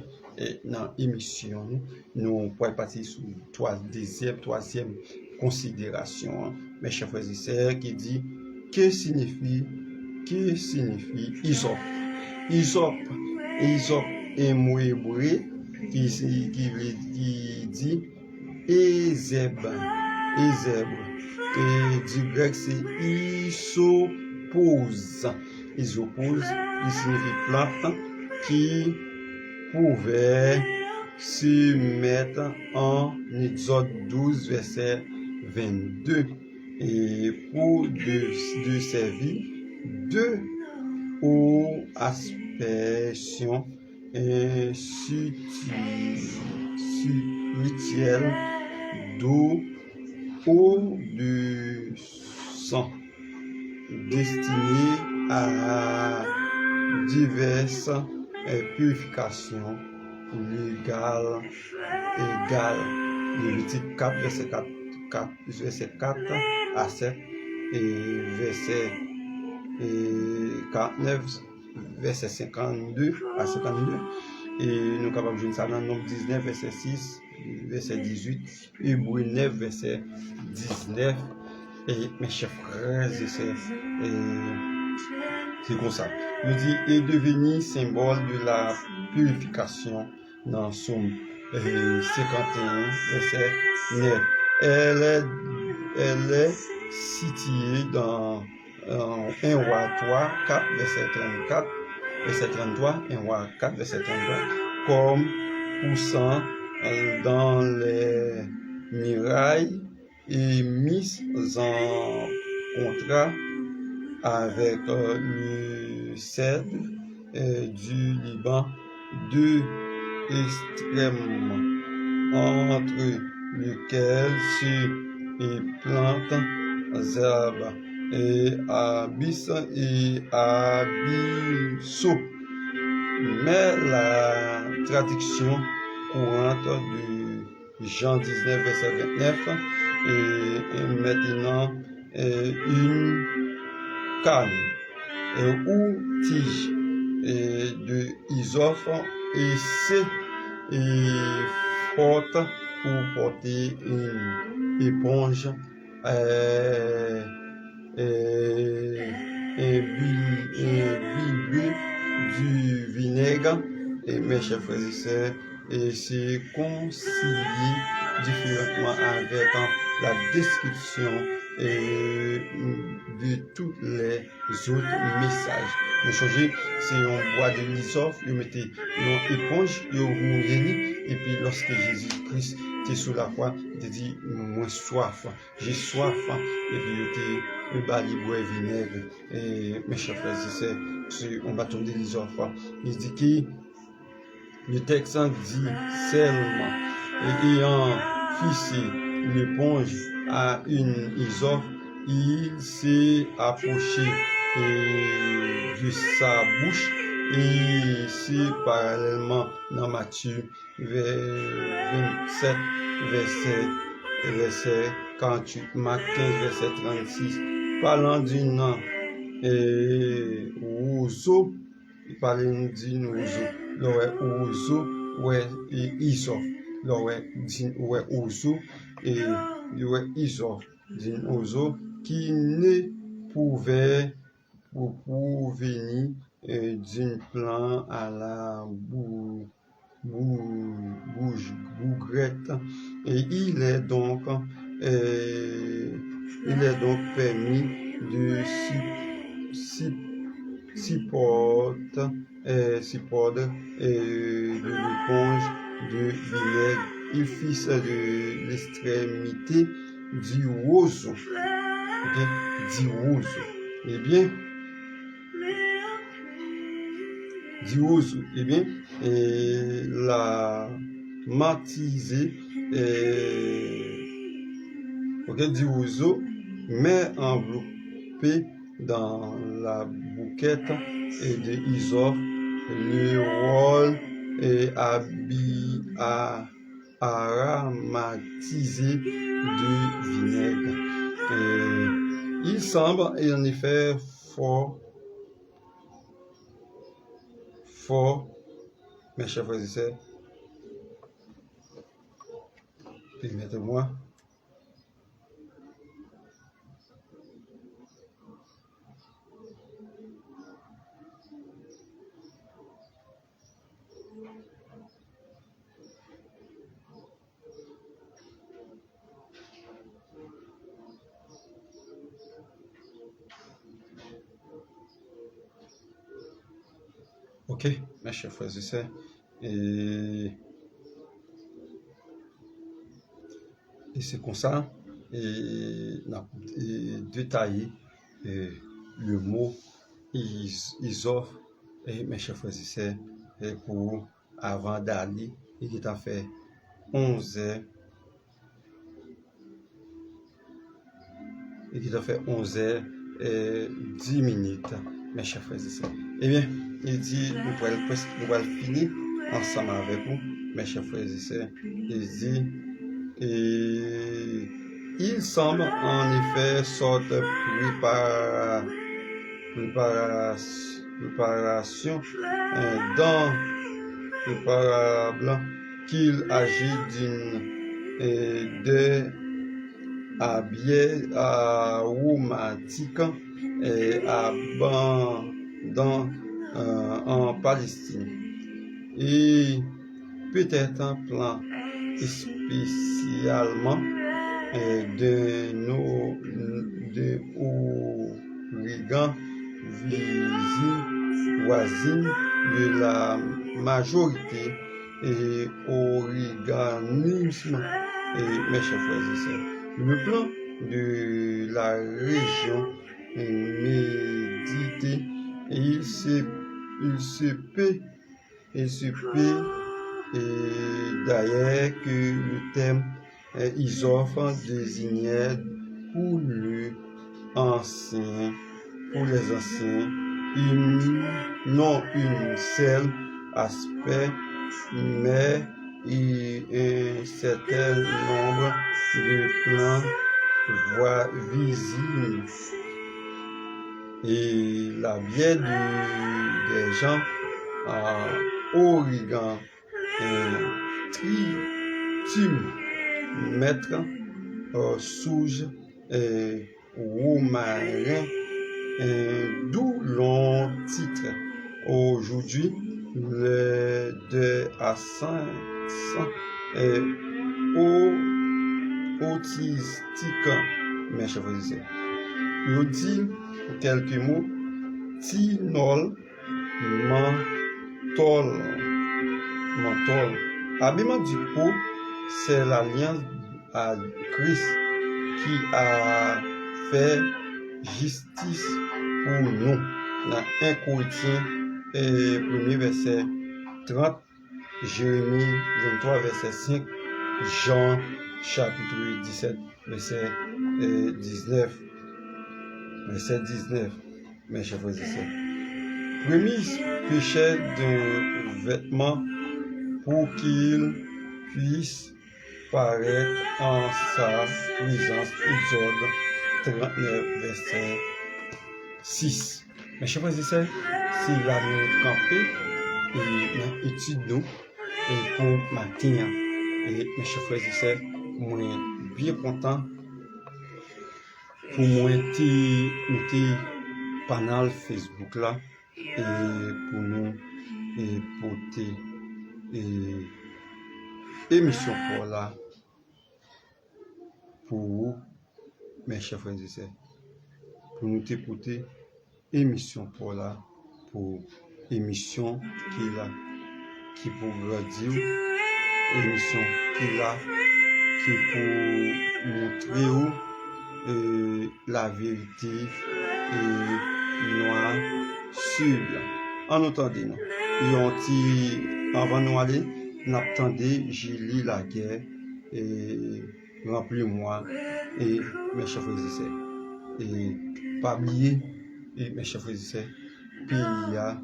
dans l'émission, nous pourrons partir sur troisième considération, mes chers frères et sœurs, qui dit que signifie Hysope. Hysope est mot hébreu qui dit Ézèbe. Et du grec c'est isopose. Isopose, il signifie plante qui pouvait se mettre en Exode 12, verset 22. Et pour de servir de aux aspersions spirituelles d'eau ou de sang destinées à diverses purifications légales. Lévitique 4, verset 4 à 7 et verset 49, verset 52 à 52. Et nous sommes capables de jouer ça dans Nombre 19, verset 6, verset 18, Hébreux 9, verset 19. Et mes chers frères et sœurs, c'est comme ça. Nous dit, est devenu symbole de la purification dans Somme 51, verset 9. Elle est située dans 1 Roi 3, 4, verset 34, verset 33, 1 Roi 4, verset 33, comme poussant dans les murailles et mise en contrat avec le cèdre du Liban, deux extrêmement entre lesquels se plantent herbes et abysse et abysseaux. Mais la traduction courante de Jean 19, verset 29 est maintenant une canne ou tige de hysope et c'est forte pour porter une éponge imbibée du vinaigre. Et mes chers frères et sœurs, et c'est concilié différemment avec la description de tous les autres messages. Nous changer, c'est un bois de l'hysope, vous mettez une éponge, vous roulez, et puis lorsque Jésus-Christ était sur la croix, il dit, moi soif, j'ai soif, et puis il était le bali bois vinaigre. Et mes chers frères et sœurs, c'est un bâton de l'hysope. Il dit que le texte dit seulement, ayant fixé l'éponge à une hysope, il s'est approché de sa bouche et c'est parallèlement dans Matthieu 27, verset 48, Marc 15, verset 36, parlant d'une roseau, il parlait d'une roseau. L'aurait oiseau, ouais, et hysope. L'aurait d'une oiseau, et l'aurait hysope. D'une oiseau qui ne pouvait venir d'une plante à la bougrette. Et il est donc permis de supporter de l'éponge de vinaigre. Il fit de l'extrémité du roseau. Okay? Du roseau. Eh bien, et la martisé du roseau, mais enveloppé dans la bouquette et de hysope, le rôle aromatisé de vinaigre. Il semble en effet fort, mes chers frères et sœurs, permettez-moi. Ok, mes chers frères et sœurs, et c'est comme ça, et détaillé le mot hysope, et mes chers frères et sœurs, et pour avant d'aller, il est à fait 11h. Il est à fait 11h et 10 minutes, mes chers frères et sœurs. Eh bien, il dit, nous allons finir ensemble avec vous, mes chers frères et sœurs. Il dit, et il semble en effet sorte préparation préparable qu'il agit de biais aromatique et abondant en Palestine, et peut-être un plan spécialement de origan voisine de la majorité et organisme, et mes chers frères et sœurs. Le plan de la région médité, il se peut d'ailleurs que le thème hysope désignait pour les anciens non une seule aspect, mais un certain nombre de plans visibles, et la biais des gens origan mettre souge et romarin, d'où long titre aujourd'hui le de à 500 autistique, mes chers frères et sœurs. Je dis quelques mots: tinol, menthol. Habillement du pot, c'est l'alliance à Christ qui a fait justice pour nous. Dans 1 Corinthiens 1er verset 30, Jérémie 23 verset 5, Jean chapitre 17 verset 19. Mes chers frères et sœurs. Premier péché d'un vêtement pour qu'il puisse paraître en sa présence. Exode 39 verset 6. Mes chers frères et sœurs, si la nous camper et dans étude nous et pour matin, et mes chers frères et sœurs, moi bien content pour moi ti panel Facebook là, et pour nous et porter et émission pour là pour vous, mes chers frères et sœurs, pour nous t'écouter émission pour là pour émission qui là qui pour grandir, émission qui là qui pour montrer où la vérité et noir sur en entendant nous avant nous aller n'attendez j'ai lu la guerre et remplis-moi et mes chers frères et sœurs et pas oublier et mes chers frères et sœurs pays a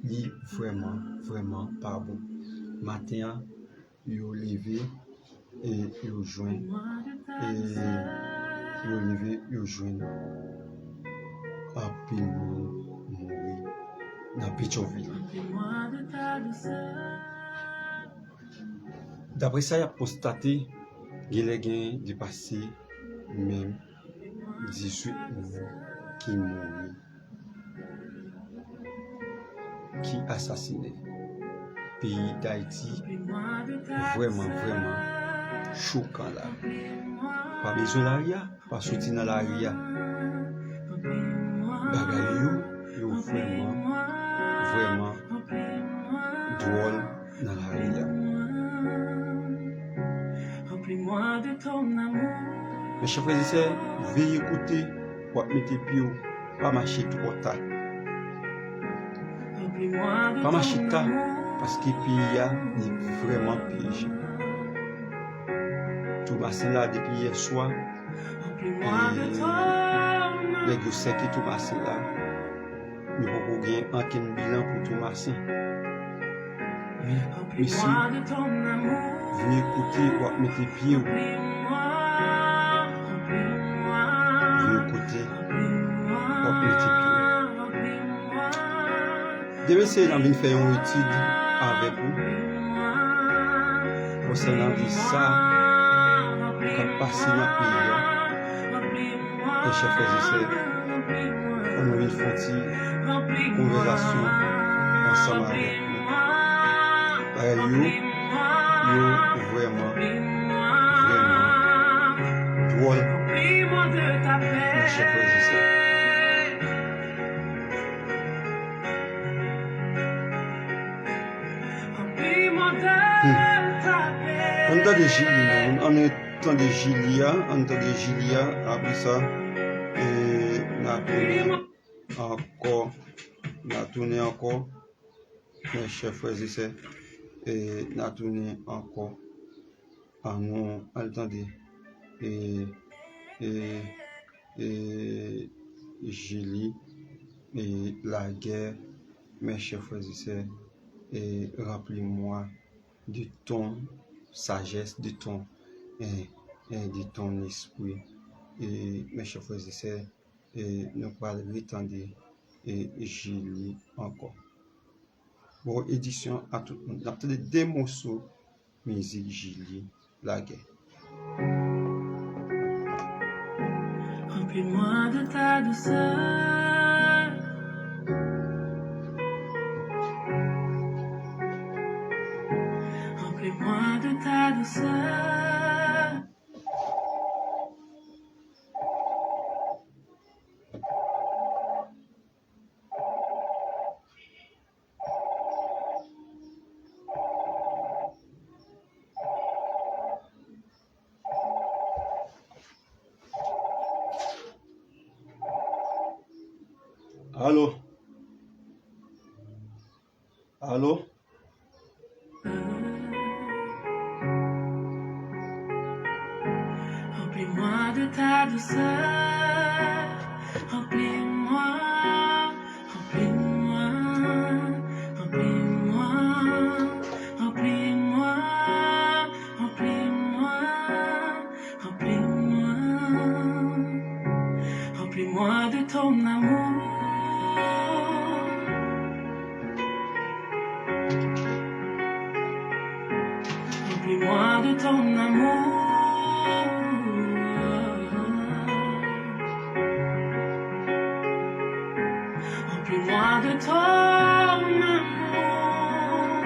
dit vraiment pas bon matin yo levé et yo joint et yo levé yo joint à pile mourir dans Pétionville. D'après ça, il a constaté qu'il y a dépassé même 18 morts qui mourent, qui assassiné. Pays d'Haïti, vraiment choquant là. Pas besoin de l'aria, pas soutien dans l'aria. Bagayou, yo vraiment drôle dans l'aria. Mes chers frères et sœurs, veuillez écouter, pour mettre pied, pas marcher trop tard. Pas marcher tard, parce que le pays est vraiment piégé. Tout matin là, depuis hier soir, les gosses qui tout matin là, nous n'avons pas gagné aucun bilan pour tout matin. Mais ici, venez écouter, pour mettre pied. Venez écouter, pour mettre pied. Demain, c'est dans une faire une étude avec vous. Concernant ça, comme passer dans le pays. Et chers frères et sœurs, on a une conversation ensemble avec vous. Yo vraiment drôle. Mes chers frères et sœurs. On entend des Gilia, après ça, et n'a tourné encore, mes chers frères et sœurs, et n'a tourné encore, attendez, et Julie, et la guerre, mes chers frères et sœurs, et rappelez-moi de ton sagesse, de ton esprit. Et mes chers frères et sœurs, et nous parlons retendre et Julie encore. Bon, édition à tout le monde. On a des morceaux musique Julie la guerre. Remplis-moi de ta douceur. Remplis-moi de ta douceur. Allô? Allô? Remplis-moi de ta douceur. Remplis-moi, remplis-moi, remplis-moi, remplis-moi, remplis-moi, remplis-moi, remplis-moi de ton amour. Remplis-moi de ton amour. Remplis-moi de ton amour.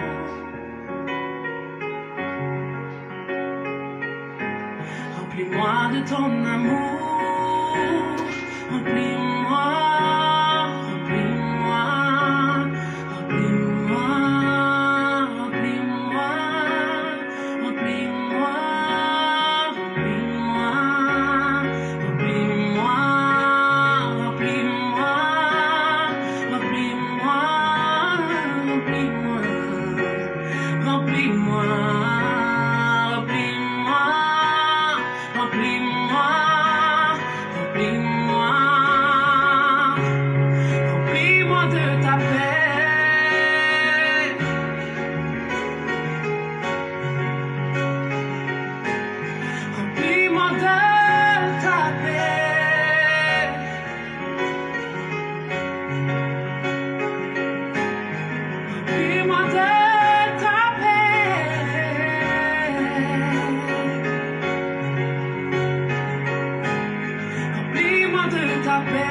Remplis-moi de ton amour. Remplis-moi, remplis-moi, remplis-moi, remplis-moi, remplis-moi, remplis-moi, remplis-moi, remplis-moi, remplis-moi, remplis-moi, remplis-moi, remplis-moi, remplis-moi, remplis-moi. Remplis-moi de ta paix. Remplis-moi de ta paix. Remplis-moi de ta paix. Remplis-moi de ta paix.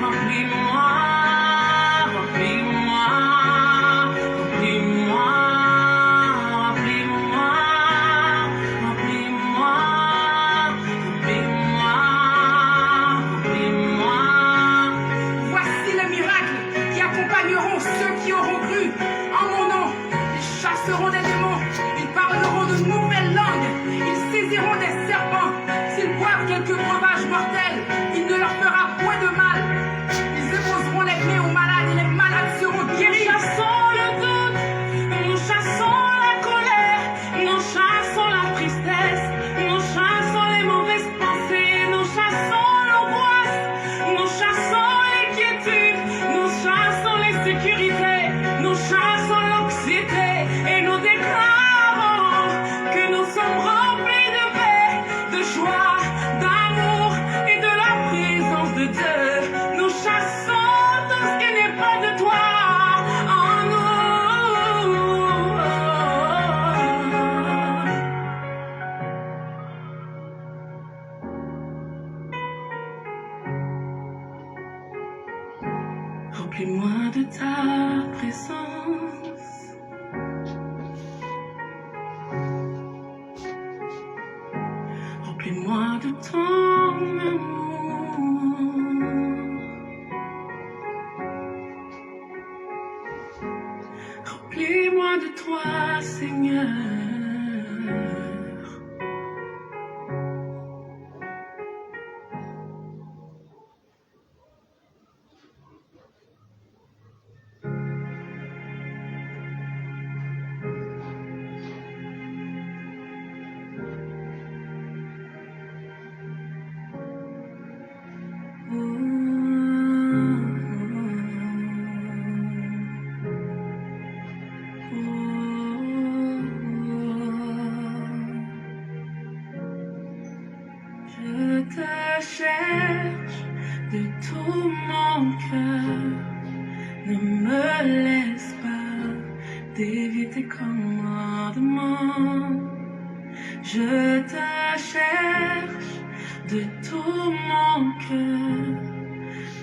Remplis-moi, remplis-moi, remplis-moi, remplis-moi, remplis-moi, remplis-moi, remplis-moi. Voici les miracles qui accompagneront ceux qui auront cru en mon nom. Ils chasseront des démons, ils parleront de nouvelles langues, ils saisiront des serpents. S'ils boivent quelques breuvages mortels, il ne leur fera point de mal. Ils imposeront les plaies aux malades et les malades seront guéris. Nous chassons le doute, nous chassons la colère, nous chassons la tristesse, nous chassons les mauvaises pensées, nous chassons l'angoisse, nous chassons l'inquiétude, nous chassons l'insécurité, nous chassons l'anxiété et nous déclarons que nous sommes remplis de paix, de joie, d'amour et de la présence de Dieu. Nous chassons tout ce qui n'est pas de toi en nous. Remplis-moi de ta présence. Remplis-moi de ton amour. Remplis-moi de toi, Seigneur. Je te cherche de tout mon cœur. Ne me laisse pas dévier tes commandements. Je te cherche de tout mon cœur.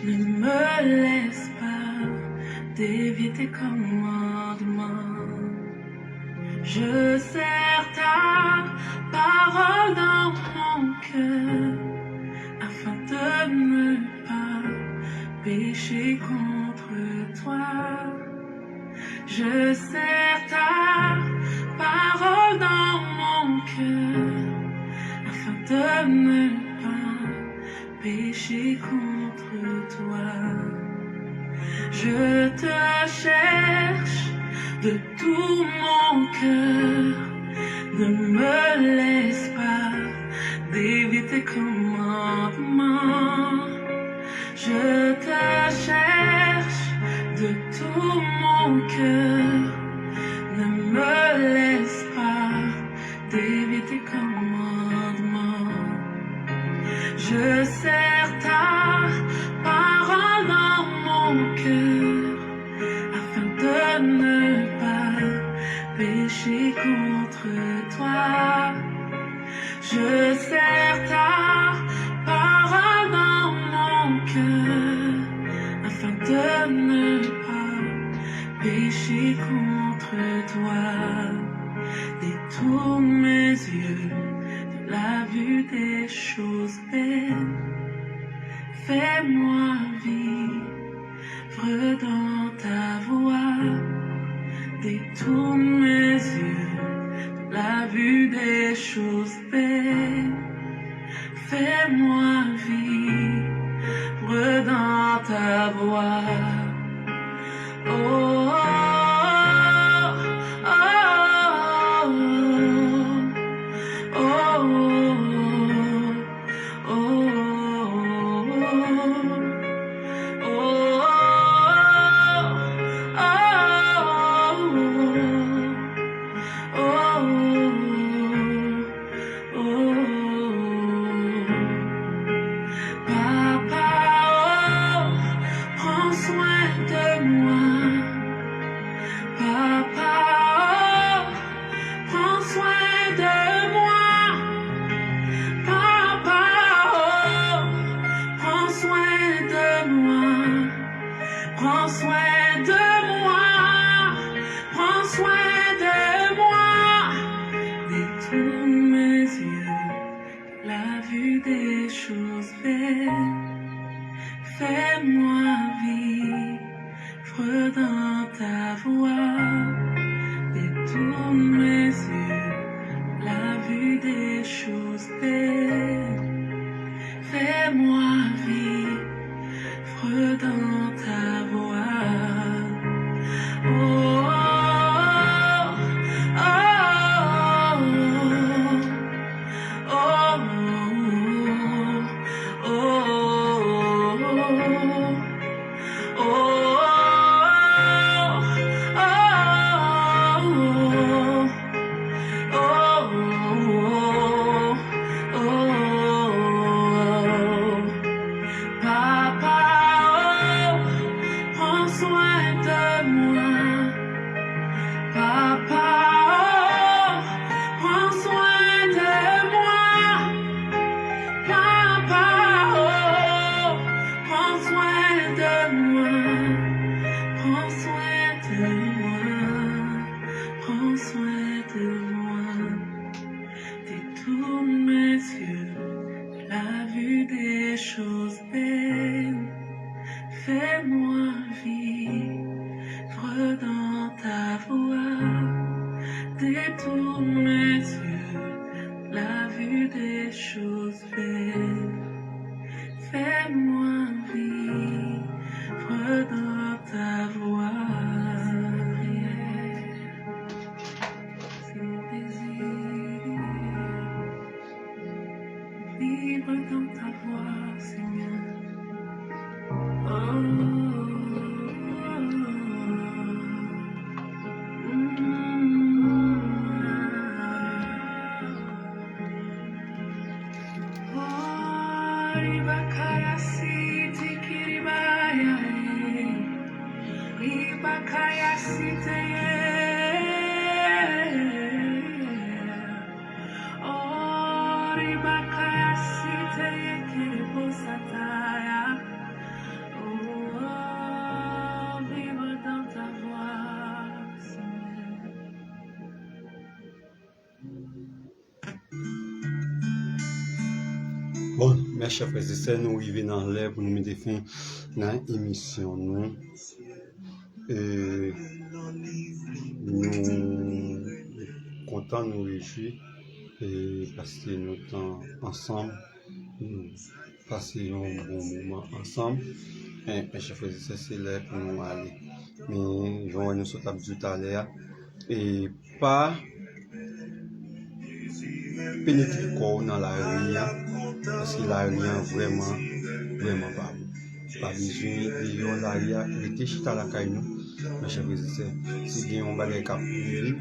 Ne me laisse pas dévier tes commandements. Je serre ta parole dans mon cœur afin de ne pas pécher contre toi. Je serre ta parole dans mon cœur afin de ne pas pécher contre toi. Je te cherche de tout mon cœur. Ne me laisse pas dévier tes commandements. Je te cherche de tout mon cœur. Ne me laisse pas dévier tes commandements. Je serre ta parole dans mon cœur afin de ne pas pécher contre toi. Je serre ta parole dans mon cœur choses belles. Fais-moi vivre dans ta voie. Détourne mes yeux de la vue des choses belles. Fais-moi vivre dans ta voie. Oh, prends soin de moi, prends soin de moi. Détourne mes yeux de la vue des choses belles. Fais-moi vivre dans ta voie. Détourne mes yeux de la vue des choses belles. Fais-moi vivre dans ta voie. Oh, choses belles, fais-moi vivre dans ta voie. Détourne mes yeux, la vue des choses belles. Fais-moi vivre dans ta voie. C'est mon désir, vivre dans ta voie, Seigneur. Bon, mes chers frères et sœurs, nous arrivons dans l'air pour nous mettre fin dans l'émission. Nous contents, nous réjouis et passer notre temps ensemble, passer un bon moment ensemble. Et mes chers frères et sœurs, c'est là pour nous aller. Mais je vais nous sauter tout à l'heure et pas pénétrer le corps dans la rue. Parce que la rien vraiment pas. Pas besoin de yon la ria, rete chita la caille nous. Mes chers frères et sœurs, si bien on va les capter,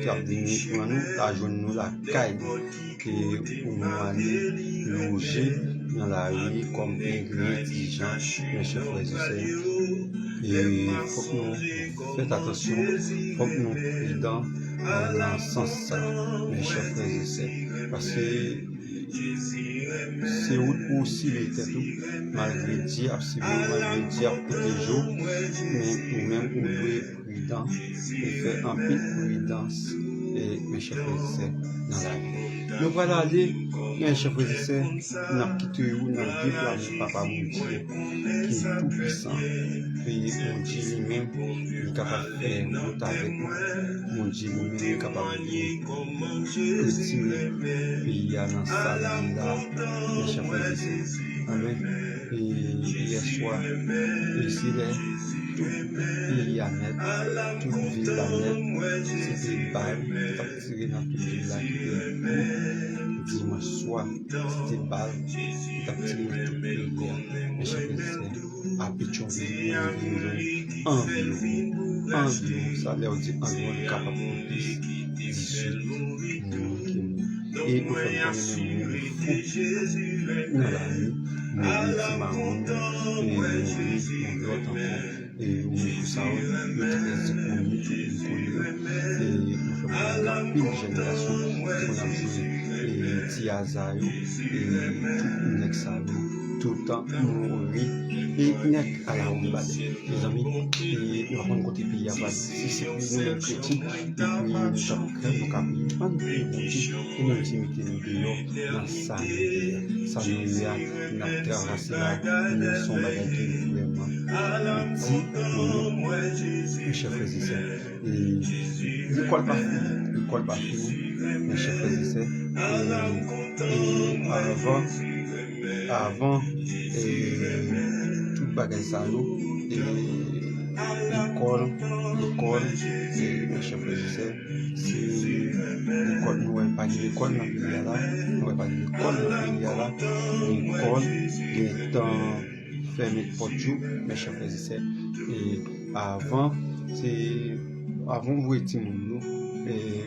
qui a venu pour nous, la journée nous la caille, que pour nous aller loger dans la rue comme intelligent, mes chers frères et sœurs. Et il faut que nous fassions attention, il faut que nous prudents dans ce sens, mes chers frères et sœurs. Parce que c'est aussi les têtes, malgré Dieu, malgré Dieu, toujours, mais nous-mêmes, nous devons être prudents et faire un peu de prudence, et mes chers frères et sœurs, dans la vie. Nous voilà aller, mes chers frères et sœurs, nous avons quitté où nous avons déclaré Papa mon Dieu, qui est tout puissant. Et mon Dieu lui-même, il est capable de faire route avec nous. Mon Dieu lui-même est capable de retirer le pays dans la salle là, mes chers frères et sœurs. Amen. Et hier soir, ici, tout pays à net, toute ville à net, c'était une balle qui a tiré dans toute ville là. Dimanche soir, c'était une balle qui a tiré dans toute ville là. Mes chers frères et sœurs, à Pétionville, environ, ça leur dit environ capable de 18 et nous faisons fou dans la nuit. Nous avons et nous ça le 13 minutes et nous faisons la pile génération qu'on a joué et Tiazayo et Nexayo tout le temps mourir et net à la Ombade les amis et nous avons côté pays à si c'est plus nous les chrétiens et puis nous sommes capables de prendre et nous intimité nous dans ça nous a traversé la son bagage qui vraiment dit mes chers frères et sœurs et l'école pas fini mes chers frères et sœurs et avant tout bagage ça nous l'école mes chers frères et sœurs c'est l'école nous pas l'école dans le pays là nous pas l'école dans le pays là l'école est temps fermé pour tout mes chers frères et sœurs et avant vous étiez nous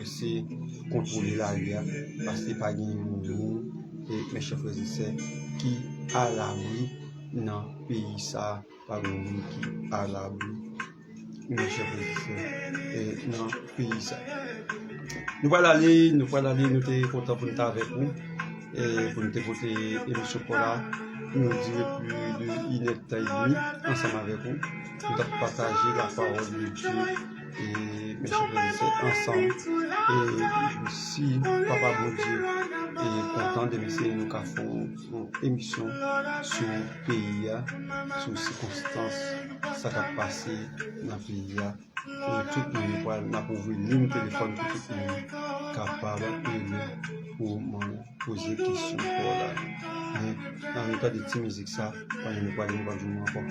c'est contrôler l'arrière parce que pas gagner nous et mes chers frères et sœurs qui à l'abri dans le pays ça pas nous qui à l'abri mes chers frères et sœurs et dans le pays ça nous voilà aller nous sommes contents pour nous avec vous et pour nous écouter l'émission pour là nous dirons plus de 1 heure et demie ensemble avec vous nous avons partagé la parole de Dieu et mes chers frères et sœurs ensemble et si Papa bon Dieu est content de laisser nous faire une émission sur le pays sur les circonstances ça a passé dans le pays et tout le monde n'a pas ouvert ligne téléphone pour tout le monde capable pour poser des questions pour là dans le cas de petite musique ça on ne pas aller voir du monde encore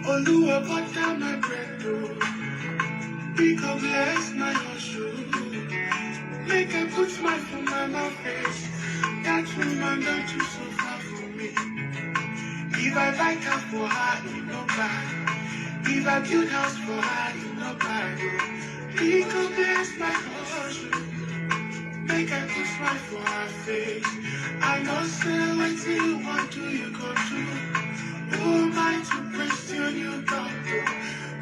Oluwa butter my bread, pick up bless my hustle, make I put smile for my face. That woman don't you so far for me. If I buy car for her, you no bad. If I build house for her, you no bad. Pick up bless my hustle, make I put smile for her face. I know say what you want to, you go to. Who am I to question you, doctor?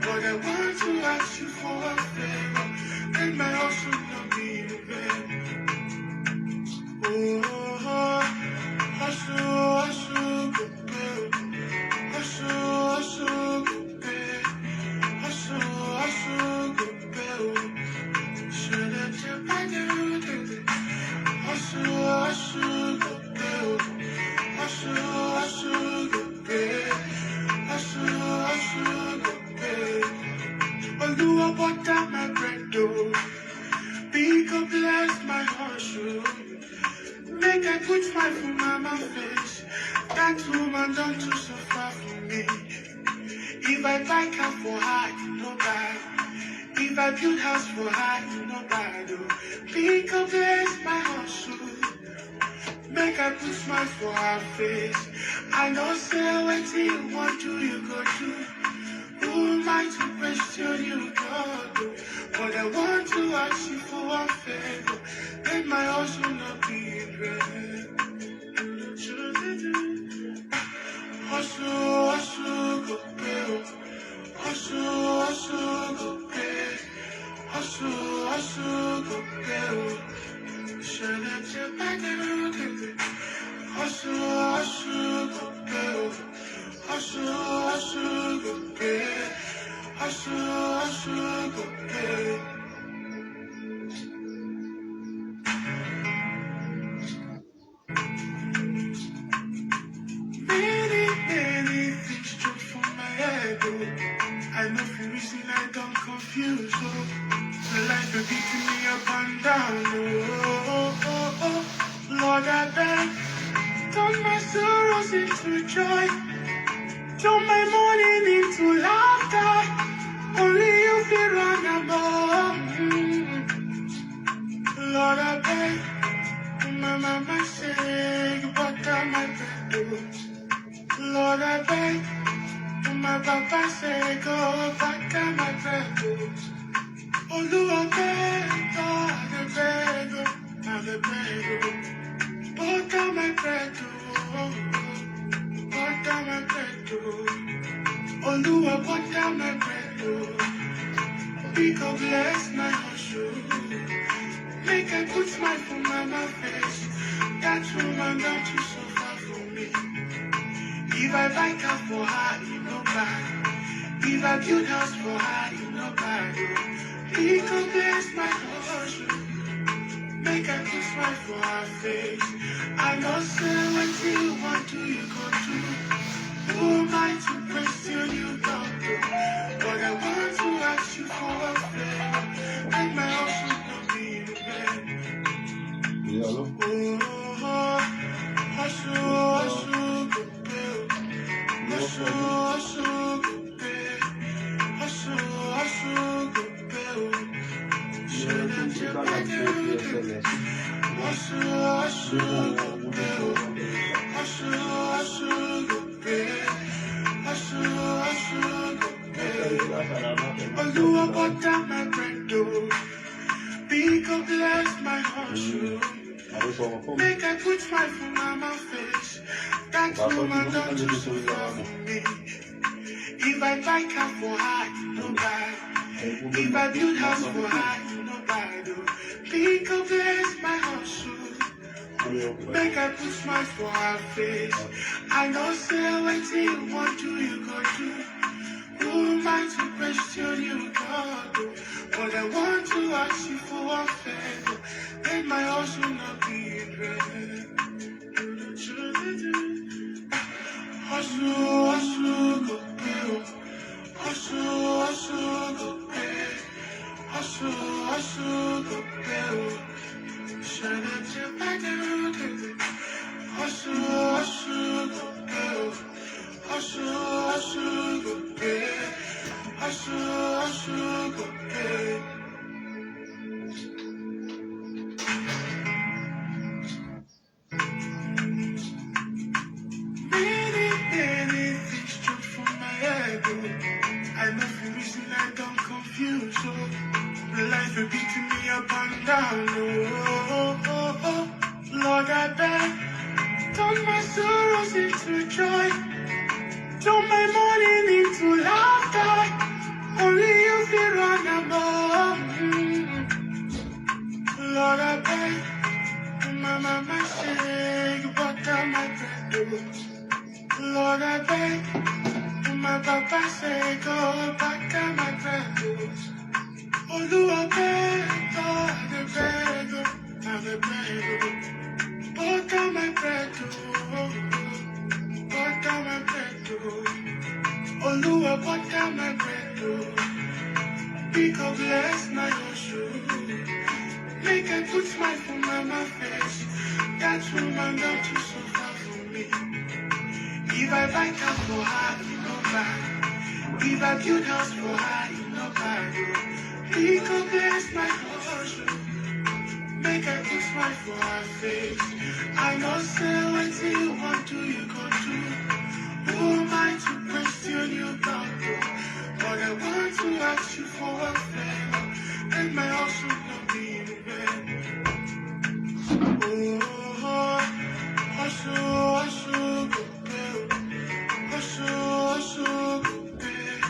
But I want to ask you for a favor, and my house should not be in vain. Oh, hustle, good bill. Hustle, good bill. Hustle, good bill. Should have jumped by the road. Hustle, good bill. Hustle, good bill. Hustle, good bill. Oluwa butter my bread, oh. Pick up bless my hustle. Make I put smile for mama face. That woman don't do so far for me. If I buy car for her, you know bad. If I build house for her, you know bad. Oh. Pick up bless my hustle. Make I put smile for her face. I know say what you want to, you go to. Who am I to question you, God? But I want to ask you for a favor, and my house will not be in vain. Hustle, go pay. Hustle, go pay. Hustle, go pay. Should have jumped by the road. Hustle, go pay. Hustle, go pay. Hustle, go pay. beating me up and down. Lord, I beg, turn my sorrows into joy, turn my mourning into laughter. Only you feel run above. Lord, I beg, my mama say you butter my bread. Lord, I beg, my papa say go butter my bread. Olúwa beg, I beg, butter my bread, butter my bread. Olúwa butter my bread. Because bless my hustle, make I put smile for my face. That woman don't too suffer for me. If I buy car for her, you know bad. If I build house for her, you know bad. Because bless my hustle, make I put smile for her face. I know say what you want to, you go do. Who am I to question you, doctor? But I want to ask you for a favor. Make my hustle not be in vain. Hello? Oh, hustle, go pay. Hustle, go pay. Hustle, go pay. Should I tell my hustle, go pay. Hustle, go pay. Hustle, go pay. Olúwa butter my bread, because bless my hustle. Make I put smile for my face. That woman don't do so for me. If I buy car for her, you know bad. If I build house for her, you know bad. Because bless my hustle. Make I put smile for her face. I know say what you want to, you go do. Who am I to question you, God? But I want to ask you for a favor. Let my hustle not be in vain. Hustle, go pay. Hustle, go pay. Hustle, go pay. Should I tell my dude? Hustle, go pay. Hustle, go pay. Hustle, go pay. Many things jump from my head. I know for reason I don't confuse. Life is beating me up and down. Lord, I beg, turn my sorrows into joy, turn my mourning into laughter. Only you feel run above. Lord, I beg, my mama say you butter my bread. Lord, I beg, my papa say go butter my bread. Olúwa beg, I beg, butter my bread, butter my bread. Olúwa butter my bread, because bless my hustle. Make I put smile for my face. That woman don't too suffer for me. If I buy car for her, you know bad. If I build house for her, you know bad. Because bless my hustle. Make I put smile for her face. I know say what you want to, you go do. Who am I to question you, doctor? But I want to ask you for a favor. Let my hustle not be in vain. Oh, hustle, go pay. Hustle, go pay.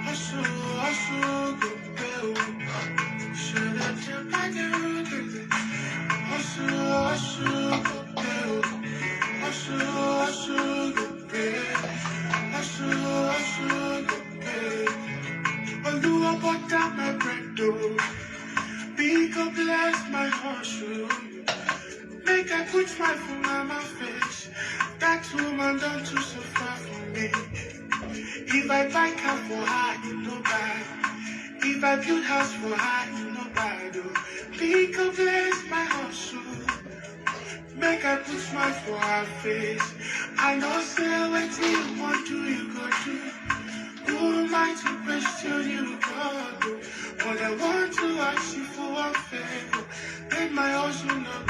Hustle, go pay. Should I tell my dude? Hustle, go pay. Hustle, go pay. Hustle, go pay. Olúwa butter my bread, because bless my hustle. Make I put smile for my face. That woman don't too suffer for me. If I buy car for her, you know bad. If I build house for her, you know bad. Think of bless my hustle. Make I put smile for her face. I know say what you want to you go do. Who am I to question you, God? But I want to ask you for a favor. Let my hustle not